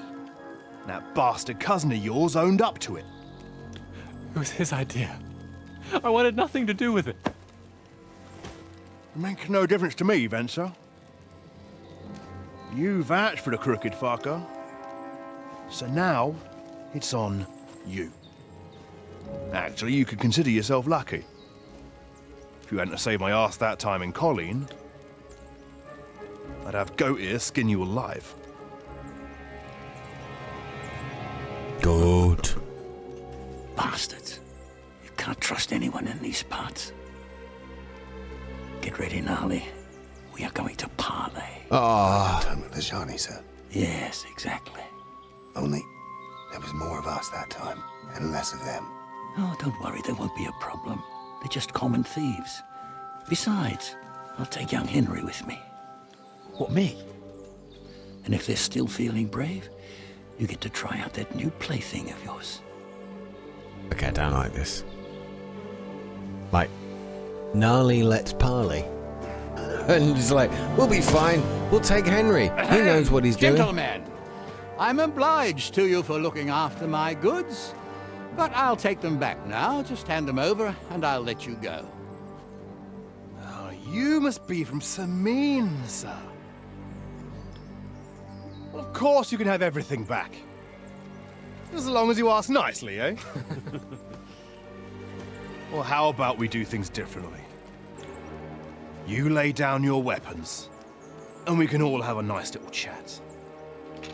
That bastard cousin of yours owned up to it. It was his idea. I wanted nothing to do with it. Make no difference to me, Venser. You vouched for the crooked fucker. So now, it's on you. Actually, you could consider yourself lucky. If you hadn't saved my ass that time in Colleen, I'd have goat ear skin you alive. Good. Bastards. You can't trust anyone in these parts. Get ready, Gnarly. We are going to parley. Ah. Time with the Shawnee, sir. Yes, exactly. Only there was more of us that time, and less of them. Oh, don't worry, there won't be a problem. They're just common thieves. Besides, I'll take young Henry with me. What, me? And if they're still feeling brave, you get to try out that new plaything of yours. Okay, I don't like this. Like, Gnarly let's parley. And he's like, we'll be fine. We'll take Henry. He knows what he's doing. Gentlemen, I'm obliged to you for looking after my goods, but I'll take them back now. Just hand them over, and I'll let you go. Oh, you must be from Semine, sir. Well, of course you can have everything back. As long as you ask nicely, eh? Well, how about we do things differently? You lay down your weapons, and we can all have a nice little chat.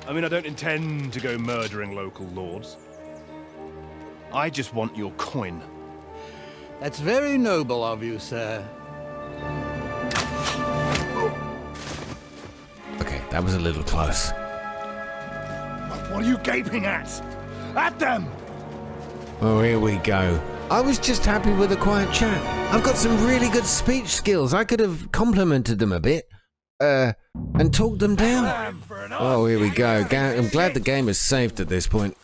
I mean, I don't intend to go murdering local lords. I just want your coin. That's very noble of you, sir. Okay, that was a little close. What are you gaping at? At them! Oh, here we go. I was just happy with a quiet chat. I've got some really good speech skills. I could have complimented them a bit. And talked them down. Oh, here we go. I'm glad the game is saved at this point.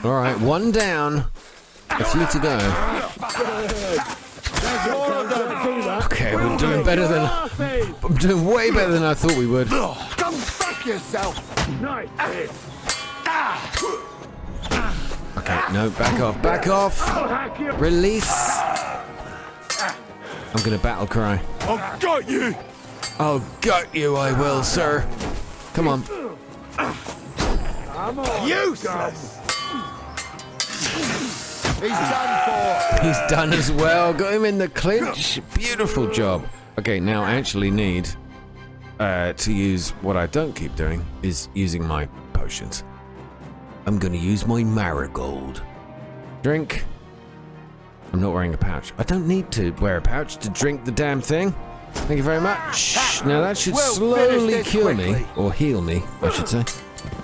Alright, one down. A few to go. Okay, we're doing better than... I'm doing way better than I thought we would. Come fuck yourself! Nice. Okay, no, back off, back off! Release! I'm gonna battle cry. I've got you! I'll gut you, I will, sir. Come on. Useless! He's done for! He's done as well. Got him in the clinch. Beautiful job. Okay, now I actually need to use what I don't keep doing, is using my potions. I'm going to use my marigold. Drink. I'm not wearing a pouch. I don't need to wear a pouch to drink the damn thing. Thank you very much. Now that should slowly cure me, or heal me, I should say.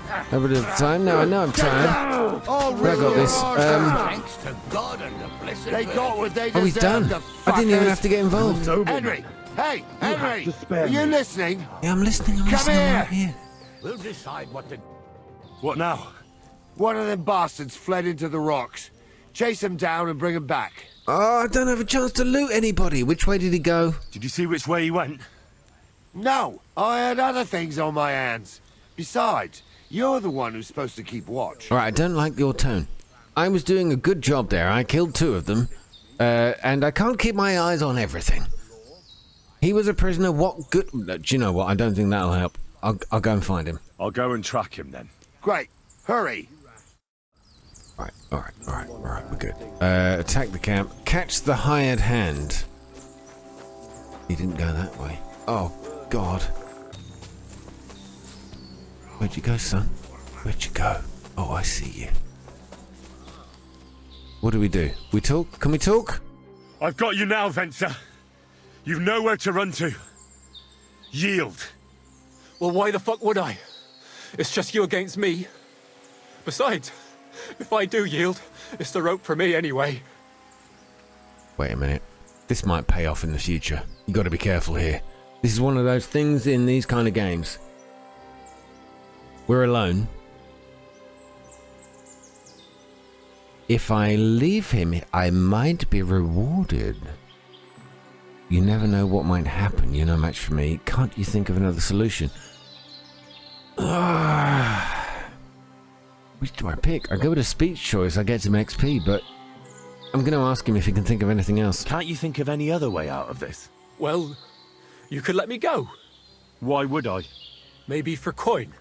Have a bit of time. Now I know I'm tired. But I got this. Thanks to God and the blessed They got what they Oh, he's deserved, done. the I didn't even fuckers. have to get involved. Henry! Hey, Henry! Are you listening? Yeah, I'm listening. I'm Come listening. I'm here. right here. We'll decide what to... What now? One of them bastards fled into the rocks. Chase him down and bring him back. Oh, I don't have a chance to loot anybody. Which way did he go? Did you see which way he went? No, I had other things on my hands. Besides, you're the one who's supposed to keep watch. All right, I don't like your tone. I was doing a good job there. I killed 2 of them. And I can't keep my eyes on everything. He was a prisoner. What good... Do you know what? I don't think that'll help. I'll go and find him. I'll go and track him then. Great. Hurry. All right, we're good. Attack the camp. Catch the hired hand. He didn't go that way. Oh, God. Where'd you go, son? Where'd you go? Oh, I see you. What do? We talk? Can we talk? I've got you now, Venser. You've nowhere to run to. Yield. Well, why the fuck would I? It's just you against me. Besides, if I do yield, it's the rope for me anyway. Wait a minute. This might pay off in the future. You got to be careful here. This is one of those things in these kind of games. We're alone. If I leave him, I might be rewarded. You never know what might happen. You're no match for me. Can't you think of another solution? Which do I pick? I go with a speech choice. I get some XP, but I'm going to ask him if he can think of anything else. Can't you think of any other way out of this? Well, you could let me go. Why would I? Maybe for coin.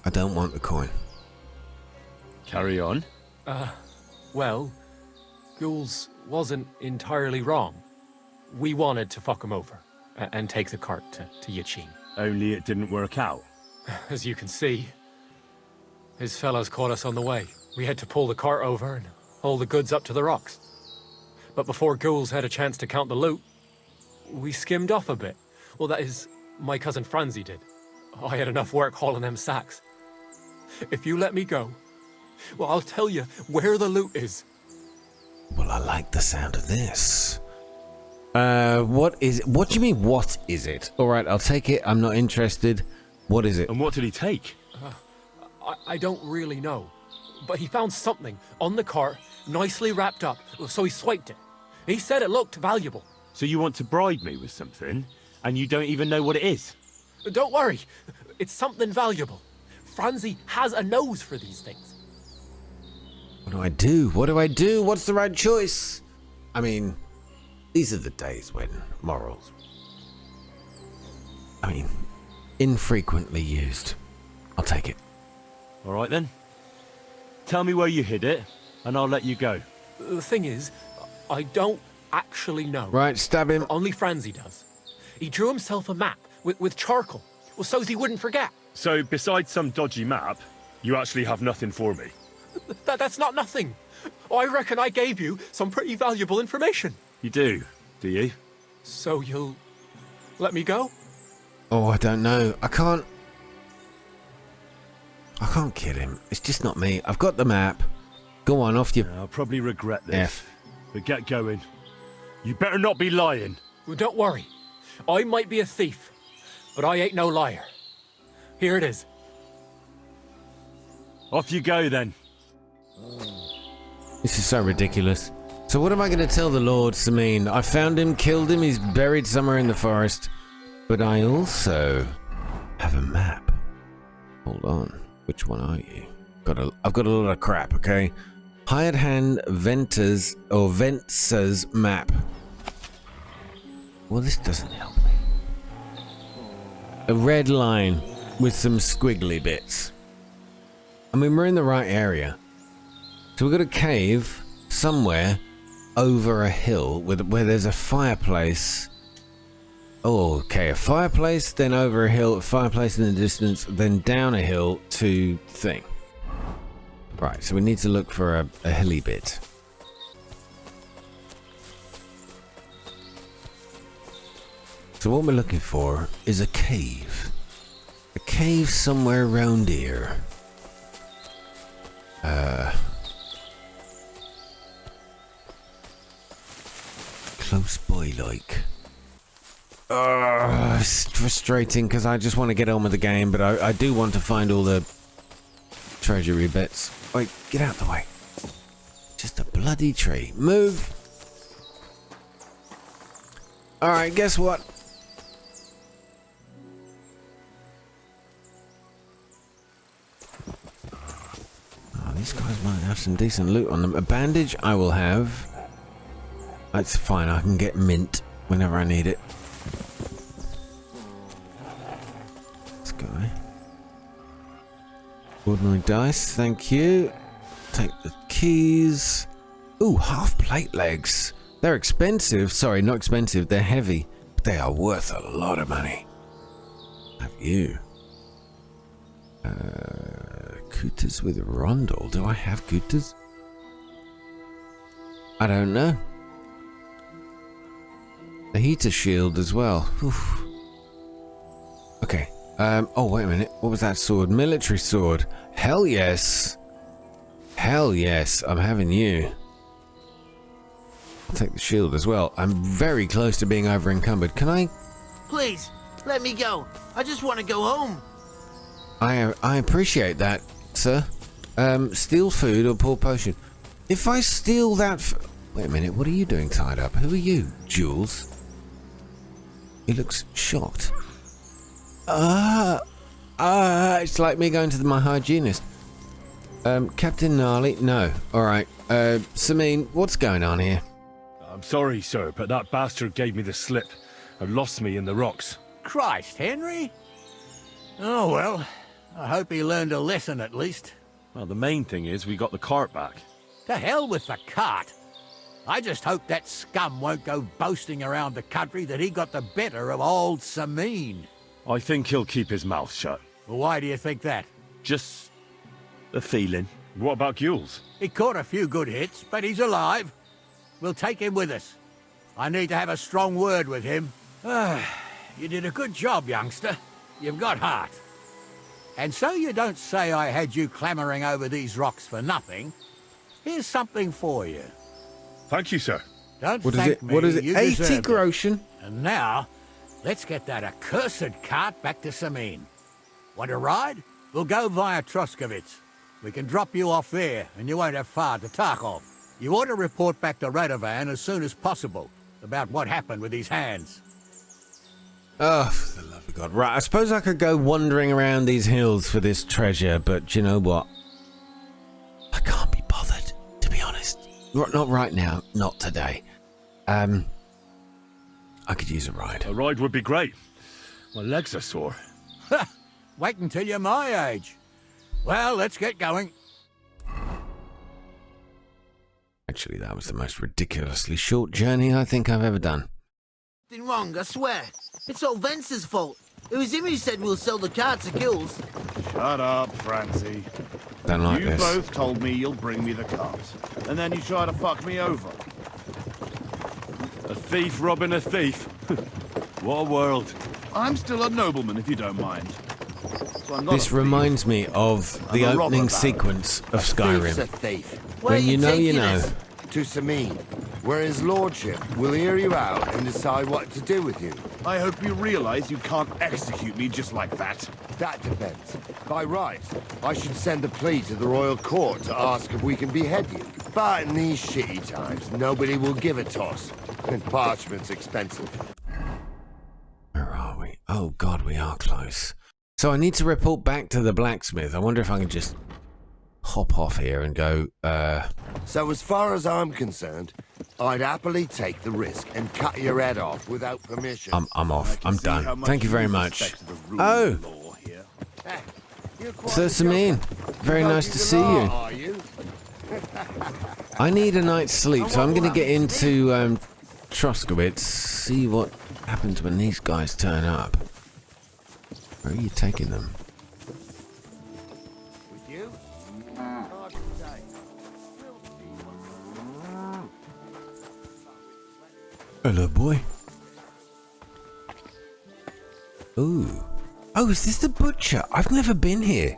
I don't want the coin. Carry on. Well, Ghouls wasn't entirely wrong. We wanted to fuck him over and take the cart to Yachin. Only it didn't work out. As you can see, his fellows caught us on the way. We had to pull the cart over and haul the goods up to the rocks. But before Ghouls had a chance to count the loot, we skimmed off a bit. Well, that is, my cousin Franzi did. I had enough work hauling them sacks. If you let me go, well, I'll tell you where the loot is. Well, I like the sound of this. What is it? What do you mean, what is it? All right, I'll take it. I'm not interested. What is it? And what did he take? I don't really know. But he found something on the cart, nicely wrapped up, so he swiped it. He said it looked valuable. So you want to bribe me with something, and you don't even know what it is? Don't worry. It's something valuable. Franzi has a nose for these things. What do I do? What do I do? What's the right choice? I mean, these are the days when morals, infrequently used. I'll take it. All right then. Tell me where you hid it, and I'll let you go. The thing is, I don't actually know. Right, stab him. Only Franzi does. He drew himself a map with charcoal, well, so he wouldn't forget. So, besides some dodgy map, you actually have nothing for me? That's not nothing. I reckon I gave you some pretty valuable information. You do you? So you'll let me go? Oh, I don't know. I can't kill him. It's just not me. I've got the map. Go on, off you. I'll probably regret this. But get going. You better not be lying. Well, don't worry. I might be a thief, but I ain't no liar. Here it is. Off you go, then. This is so ridiculous. So what am I going to tell the Lord, Semine? I found him, killed him, he's buried somewhere in the forest. But I also have a map. Hold on. Which one are you? I've got a lot of crap, okay? Hired hand Venter's or Ventzer's map. Well, this doesn't help me. A red line with some squiggly bits. I mean, we're in the right area. So we've got a cave somewhere over a hill where there's a fireplace. Oh, okay, a fireplace, then over a hill, a fireplace in the distance, then down a hill to thing. Right, so we need to look for a hilly bit. So what we're looking for is a cave. A cave somewhere around here. Close by, like. It's frustrating because I just want to get on with the game, but I do want to find all the treasury bits. Wait, get out the way. Just a bloody tree. Move! Alright, guess what? Oh, these guys might have some decent loot on them. A bandage I will have. That's fine, I can get mint whenever I need it. Let's go. Ordinary dice, thank you. Take the keys. Ooh, half plate legs. They're expensive. Sorry, not expensive. They're heavy. But they are worth a lot of money. Have you? Cooters with rondel. Do I have cooters? I don't know. A heater shield as well. Oof. Okay. Oh, wait a minute. What was that sword? Military sword. Hell yes. Hell yes. I'm having you. I'll take the shield as well. I'm very close to being over encumbered. Can I? Please, let me go. I just want to go home. I appreciate that, sir. Steal food or pour potion. If I steal that... Wait a minute. What are you doing tied up? Who are you, Jules? He looks shocked. It's like me going to my hygienist. Captain Gnarly? No. Alright. Semine, what's going on here? I'm sorry, sir, but that bastard gave me the slip and lost me in the rocks. Christ, Henry? Oh, well, I hope he learned a lesson at least. Well, the main thing is we got the cart back. To hell with the cart. I just hope that scum won't go boasting around the country that he got the better of old Semine. I think he'll keep his mouth shut. Well, why do you think that? Just a feeling. What about Gules? He caught a few good hits, but he's alive. We'll take him with us. I need to have a strong word with him. You did a good job, youngster. You've got heart. And so you don't say I had you clambering over these rocks for nothing. Here's something for you. Thank you, sir. Don't What is thank it? me. What is it? You 80 deserved it. groschen? And now, let's get that accursed cart back to Semine. Want to ride? We'll go via Troskowitz. We can drop you off there, and you won't have far to Tarkov. You ought to report back to Radovan as soon as possible about what happened with these hands. Oh, for the love of God. Right, I suppose I could go wandering around these hills for this treasure, but you know what? I can't be bothered, to be honest. Not right now. Not today. I could use a ride. A ride would be great. My legs are sore. Wait until you're my age. Well, let's get going. Actually, that was the most ridiculously short journey I think I've ever done. Nothing wrong, I swear. It's all Vance's fault. It was him who said we'll sell the cart to Gills. Shut up, Francie. Don't like you this. both told me you'll bring me the cart, and then you try to fuck me over. A thief robbing a thief. What a world. I'm still a nobleman, if you don't mind. So I'm not This a thief. reminds me of the I'm a robber opening baron. sequence of Thief's a Skyrim. thief. When you know, you know. To Semine, where his lordship will hear you out and decide what to do with you. I hope you realize you can't execute me just like that. That depends. By rights, I should send a plea to the royal court to ask if we can behead you. But in these shitty times, nobody will give a toss. And parchment's expensive. Where are we? Oh God, we are close. So I need to report back to the blacksmith. I wonder if I can just hop off here and go, So as far as I'm concerned, I'd happily take the risk and cut your head off without permission. I'm off. I'm done. Thank you very much. Oh! Sir Semine, very nice to see you. I need a night's sleep, so I'm going to get into Troskowitz, see what happens when these guys turn up. Where are you taking them? With you? Hello, boy. Ooh. Oh, is this the butcher? I've never been here.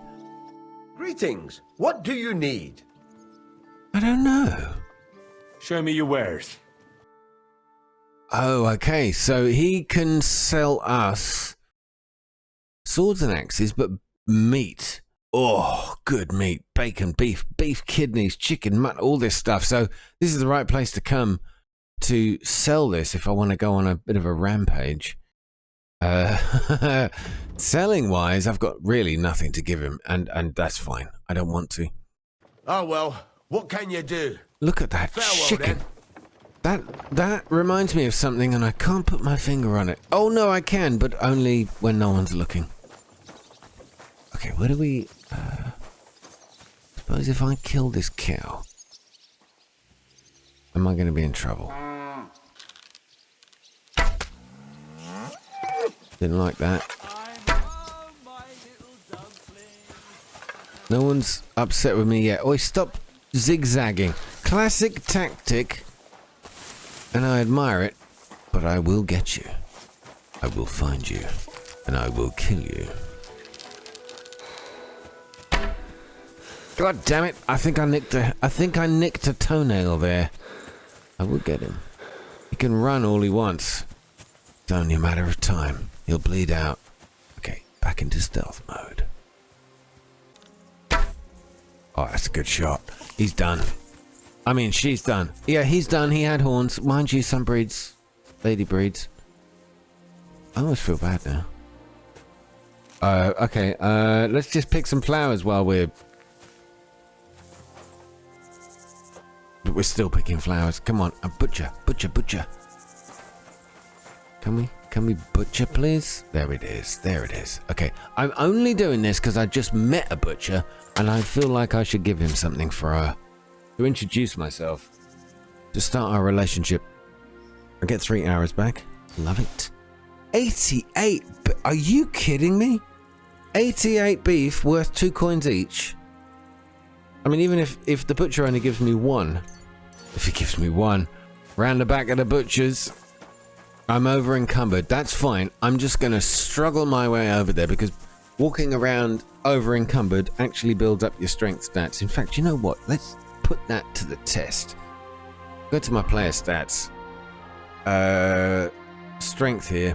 Greetings. What do you need? I don't know. Show me your wares. Oh, okay. So he can sell us swords and axes, but meat. Oh, good meat. Bacon, beef kidneys, chicken, mutton, all this stuff. So this is the right place to come to sell this if I want to go on a bit of a rampage. Selling wise, I've got really nothing to give him, and that's fine. I don't want to. Oh, well, what can you do? Look at that Farewell, chicken. then. That reminds me of something, and I can't put my finger on it. Oh, no, I can, but only when no one's looking. Okay, where do we... suppose if I kill this cow, am I going to be in trouble? Didn't like that. No one's upset with me yet. Oi, stop zigzagging. Classic tactic. And I admire it. But I will get you. I will find you. And I will kill you. God damn it. I think I nicked a toenail there. I will get him. He can run all he wants. It's only a matter of time. He'll bleed out. Okay, back into stealth mode. Oh, that's a good shot. He's done. I mean, she's done. Yeah, he's done. He had horns. Mind you, some breeds, lady breeds. I almost feel bad now. Okay, let's just pick some flowers while we're... But we're still picking flowers. Come on, a butcher. Can we butcher, please? There it is. Okay, I'm only doing this because I just met a butcher, and I feel like I should give him something for to introduce myself, to start our relationship. I get 3 hours back. Love it. 88. Are you kidding me? 88 beef worth 2 coins each. I mean, even if the butcher only gives me 1, if he gives me 1, round the back of the butcher's, I'm over encumbered. That's fine. I'm just going to struggle my way over there because walking around over encumbered actually builds up your strength stats. In fact, you know what? Let's put that to the test. Go to my player stats. Strength here.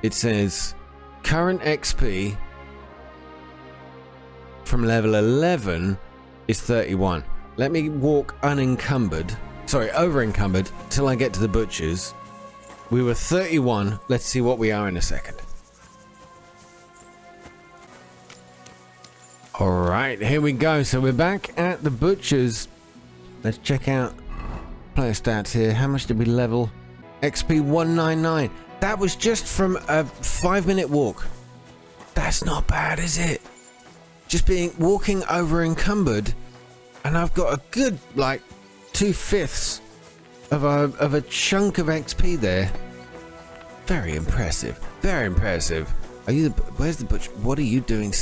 It says current XP from level 11 is 31. Let me walk over encumbered till I get to the butcher's. We were 31. Let's see what we are in a second. Alright, here we go. So we're back at the butcher's. Let's check out player stats here. How much did we level? XP 199. That was just from a 5-minute walk. That's not bad, is it? Just walking over encumbered, and I've got a good, like, 2/5 of a chunk of XP there. Very impressive. Are you where's the butcher? What are you doing?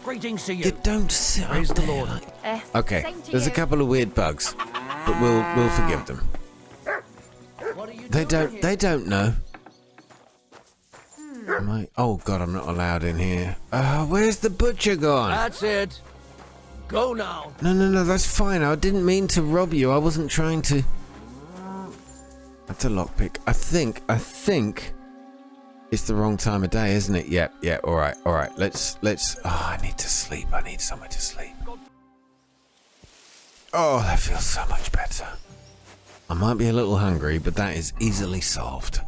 Greetings to you. You don't sit Praise up the there. Lord. Okay, there's a couple of weird bugs, but we'll forgive them. They don't know. Oh god, I'm not allowed in here. Where's the butcher gone? That's it. Go now. No, that's fine. I didn't mean to rob you. I wasn't trying to. That's a lockpick. I think it's the wrong time of day, isn't it? Yeah, all right. Let's I need to sleep. I need somewhere to sleep. Oh, that feels so much better. I might be a little hungry, but that is easily solved.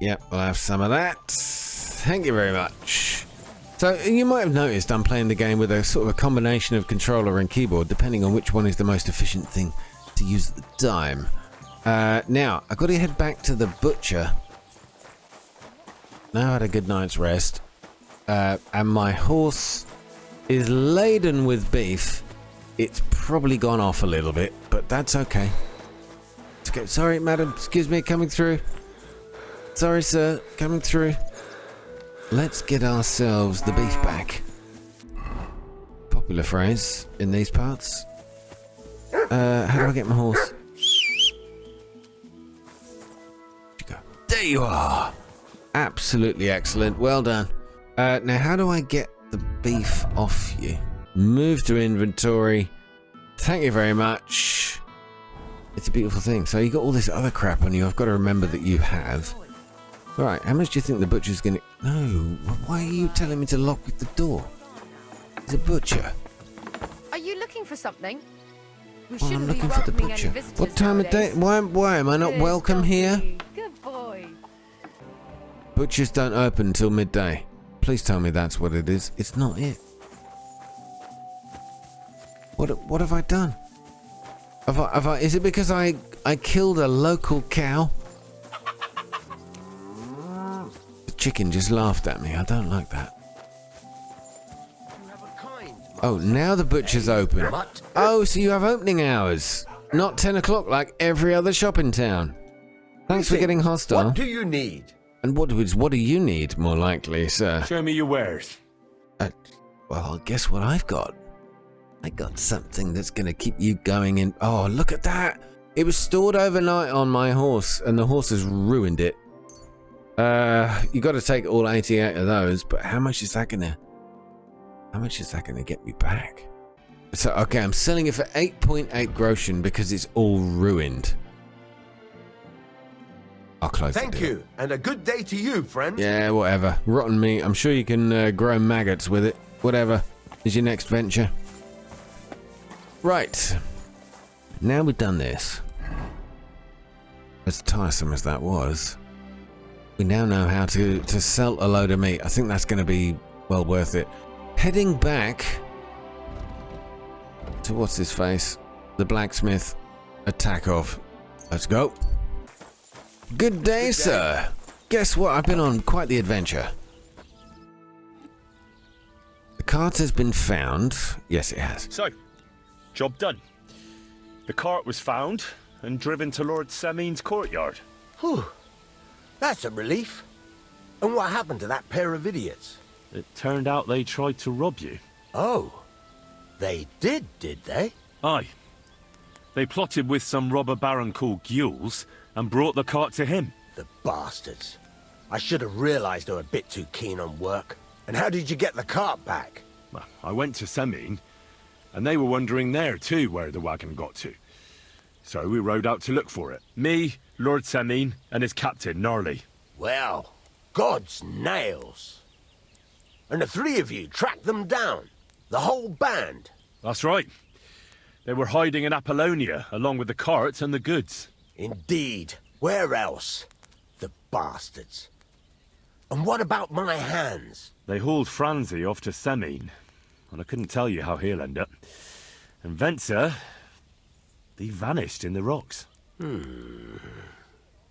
Yep, we'll have some of that. Thank you very much. So, you might have noticed I'm playing the game with a sort of a combination of controller and keyboard, depending on which one is the most efficient thing to use at the time. Now, I've got to head back to the butcher. Now I had a good night's rest. And my horse is laden with beef. It's probably gone off a little bit, but that's okay. It's okay. Sorry, madam. Excuse me, coming through. Sorry, sir. Coming through. Let's get ourselves the beef back. Popular phrase in these parts. How do I get my horse? There you are. Absolutely excellent. Well done. Now, how do I get the beef off you? Move to inventory. Thank you very much. It's a beautiful thing. So you got all this other crap on you. I've got to remember that you have. All right. How much do you think the butcher's going to... No. Why are you telling me to lock the door? He's a butcher. Are you looking for something? We Well, I'm shouldn't be looking for the welcoming butcher. any visitors What time of day? nowadays. Why am I not Good welcome here? doggy. Good boy. Butchers don't open until midday. Please tell me that's what it is. It's not it. What have I done? Have I? Is it because I killed a local cow? The chicken just laughed at me. I don't like that. Oh, now the butcher's open. Oh, so you have opening hours. Not 10 o'clock like every other shop in town. Thanks for getting hostile. What do you need? And what do you need, more likely, sir? Show me your wares. Well, guess what I've got? I got something that's going to keep you going in... Oh, look at that! It was stored overnight on my horse, and the horse has ruined it. You got to take all 88 of those, but how much is that going to get me back? So, okay, I'm selling it for 8.8 groschen because it's all ruined. I'll close the deal. Thank you, and a good day to you, friend. Yeah, whatever. Rotten meat. I'm sure you can grow maggots with it. Whatever is your next venture. Right. Now we've done this. As tiresome as that was, we now know how to sell a load of meat. I think that's going to be well worth it. Heading back to what's his face? The blacksmith. Attack off. Let's go. Good day, sir. Guess what? I've been on quite the adventure. The cart has been found. Yes, it has. So, job done. The cart was found and driven to Lord Semine's courtyard. Whew. That's a relief. And what happened to that pair of idiots? It turned out they tried to rob you. Oh. They did they? Aye. They plotted with some robber baron called Gules and brought the cart to him. The bastards. I should have realized they were a bit too keen on work. And how did you get the cart back? Well, I went to Semine, and they were wondering there too where the wagon got to. So we rode out to look for it. Me, Lord Semine, and his captain, Gnarly. Well, God's nails. And the three of you tracked them down? The whole band? That's right. They were hiding in Apollonia, along with the cart and the goods. Indeed. Where else? The bastards. And what about my hands? They hauled Franzi off to Semine, and I couldn't tell you how he'll end up. And Venser, he vanished in the rocks.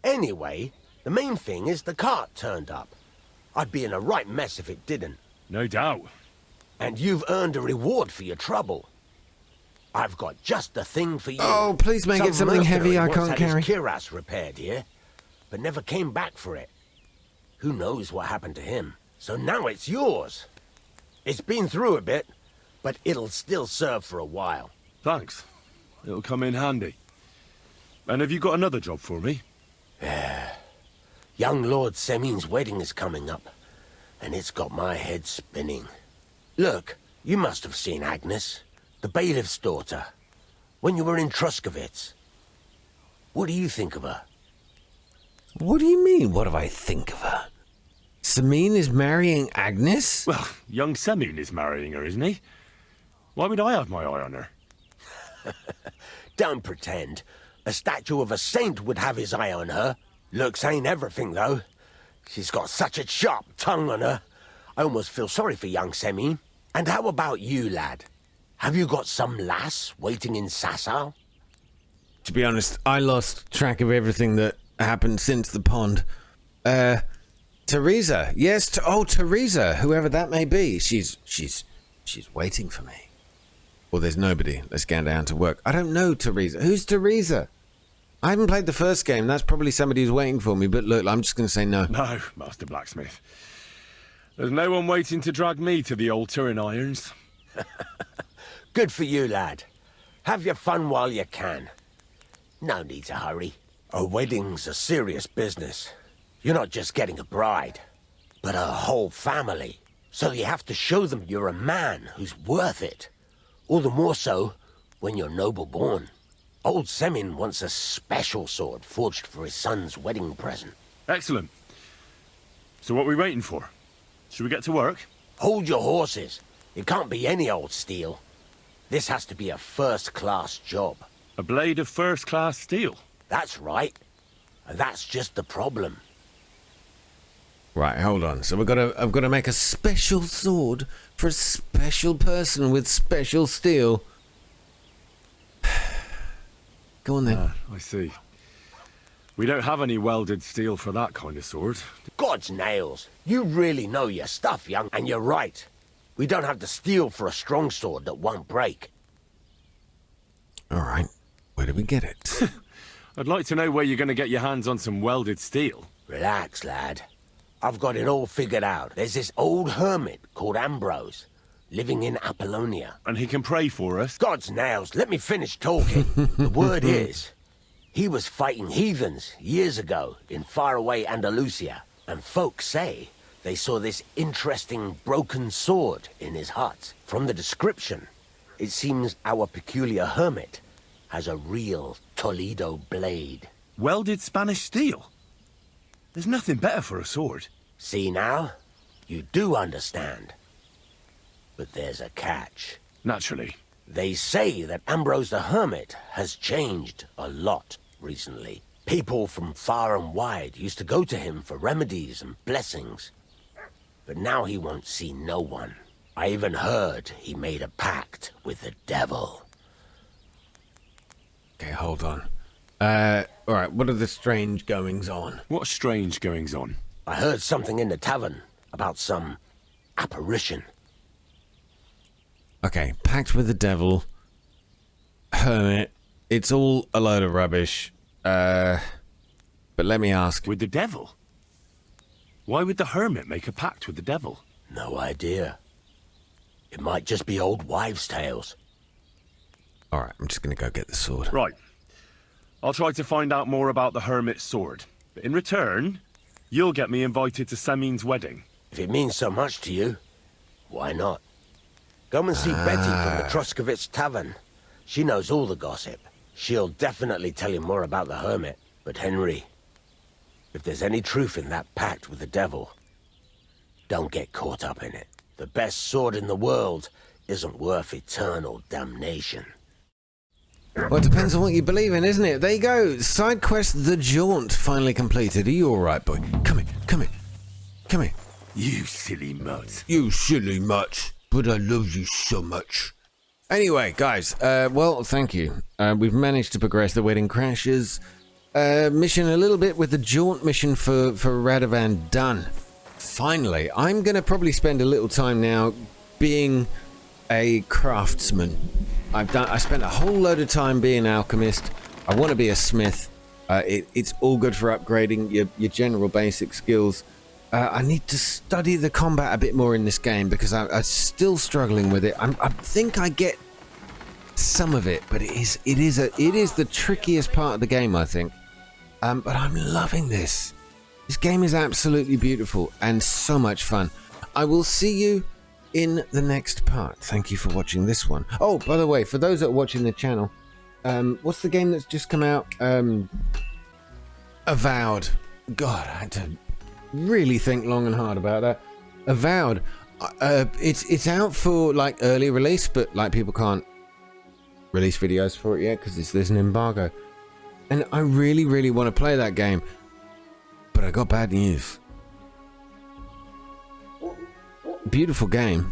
Anyway, the main thing is the cart turned up. I'd be in a right mess if it didn't. No doubt. And you've earned a reward for your trouble. I've got just the thing for you. Oh, please make it something heavy I can't carry. His cuirass repaired here, but never came back for it. Who knows what happened to him? So now it's yours. It's been through a bit, but it'll still serve for a while. Thanks. It'll come in handy. And have you got another job for me? Young Lord Semine's wedding is coming up, and it's got my head spinning. Look, you must have seen Agnes, the bailiff's daughter, when you were in Truscovitz. What do you think of her? What do you mean, what do I think of her? Semine is marrying Agnes? Well, young Semine is marrying her, isn't he? Why would I have my eye on her? Don't pretend. A statue of a saint would have his eye on her. Looks ain't everything, though. She's got such a sharp tongue on her. I almost feel sorry for young Semine. And how about you, lad? Have you got some lass waiting in Sasau? To be honest, I lost track of everything that happened since the pond. Teresa. Yes, Teresa, whoever that may be. She's waiting for me. Well, there's nobody. Let's get down to work. I don't know Teresa. Who's Teresa? I haven't played the first game. That's probably somebody who's waiting for me, but look, I'm just going to say no. No, Master Blacksmith. There's no one waiting to drag me to the altar in irons. Good for you, lad. Have your fun while you can. No need to hurry. A wedding's a serious business. You're not just getting a bride, but a whole family. So you have to show them you're a man who's worth it. All the more so when you're noble-born. Old Semine wants a special sword forged for his son's wedding present. Excellent. So what are we waiting for? Should we get to work? Hold your horses. It can't be any old steel. This has to be a first-class job. A blade of first-class steel? That's right. And that's just the problem. Right, hold on. So I've got to make a special sword for a special person with special steel. Go on then. I see. We don't have any welded steel for that kind of sword. God's nails. You really know your stuff, young, and you're right. We don't have the steel for a strong sword that won't break. All right. Where do we get it? I'd like to know where you're going to get your hands on some welded steel. Relax, lad. I've got it all figured out. There's this old hermit called Ambrose, living in Apollonia. And he can pray for us? God's nails, let me finish talking. The word is, he was fighting heathens years ago in faraway Andalusia, and folks say they saw this interesting broken sword in his hut. From the description, it seems our peculiar hermit has a real Toledo blade. Welded Spanish steel? There's nothing better for a sword. See now? You do understand. But there's a catch. Naturally. They say that Ambrose the Hermit has changed a lot recently. People from far and wide used to go to him for remedies and blessings. But now he won't see no one. I even heard he made a pact with the devil. Okay, hold on. Alright, what are the strange goings on? What strange goings on? I heard something in the tavern about some apparition. Okay, pact with the devil, hermit, it's all a load of rubbish. But let me ask. With the devil? Why would the hermit make a pact with the devil? No idea. It might just be old wives' tales. Alright, I'm just gonna go get the sword. Right. I'll try to find out more about the hermit's sword. But in return, you'll get me invited to Semine's wedding. If it means so much to you, why not? Come and see Betty from the Troskovitz Tavern. She knows all the gossip. She'll definitely tell you more about the hermit. But Henry, if there's any truth in that pact with the devil, don't get caught up in it. The best sword in the world isn't worth eternal damnation. Well, it depends on what you believe in, isn't it? There you go. Side quest The Jaunt finally completed. Are you alright, boy? Come here, come here. Come here. You silly mutt. You silly mutt. But I love you so much. Anyway, guys, well, thank you. We've managed to progress the Wedding Crashers mission a little bit with the Jaunt mission for Radovan done. Finally, I'm going to probably spend a little time now being a craftsman. I spent a whole load of time being an alchemist. I want to be a smith. It's all good for upgrading your general basic skills. I need to study the combat a bit more in this game because I'm still struggling with it. I think I get some of it, but it is the trickiest part of the game, I think. But I'm loving this. This game is absolutely beautiful and so much fun. I will see you in the next part. Thank you for watching this one. Oh, by the way, for those that are watching the channel, what's the game that's just come out? Avowed. God, I had to really think long and hard about that. Avowed. It's out for like early release, but like people can't release videos for it yet because there's an embargo. And I really, really want to play that game, but I got bad news. Beautiful game,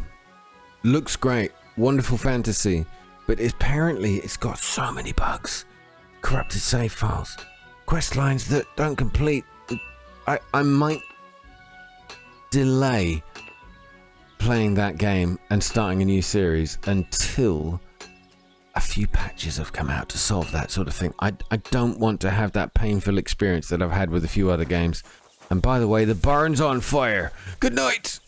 looks great, wonderful fantasy, but apparently it's got so many bugs, corrupted save files, quest lines that don't complete. I might delay playing that game and starting a new series until a few patches have come out to solve that sort of thing. I don't want to have that painful experience that I've had with a few other games. And by the way, the barn's on fire. Good night!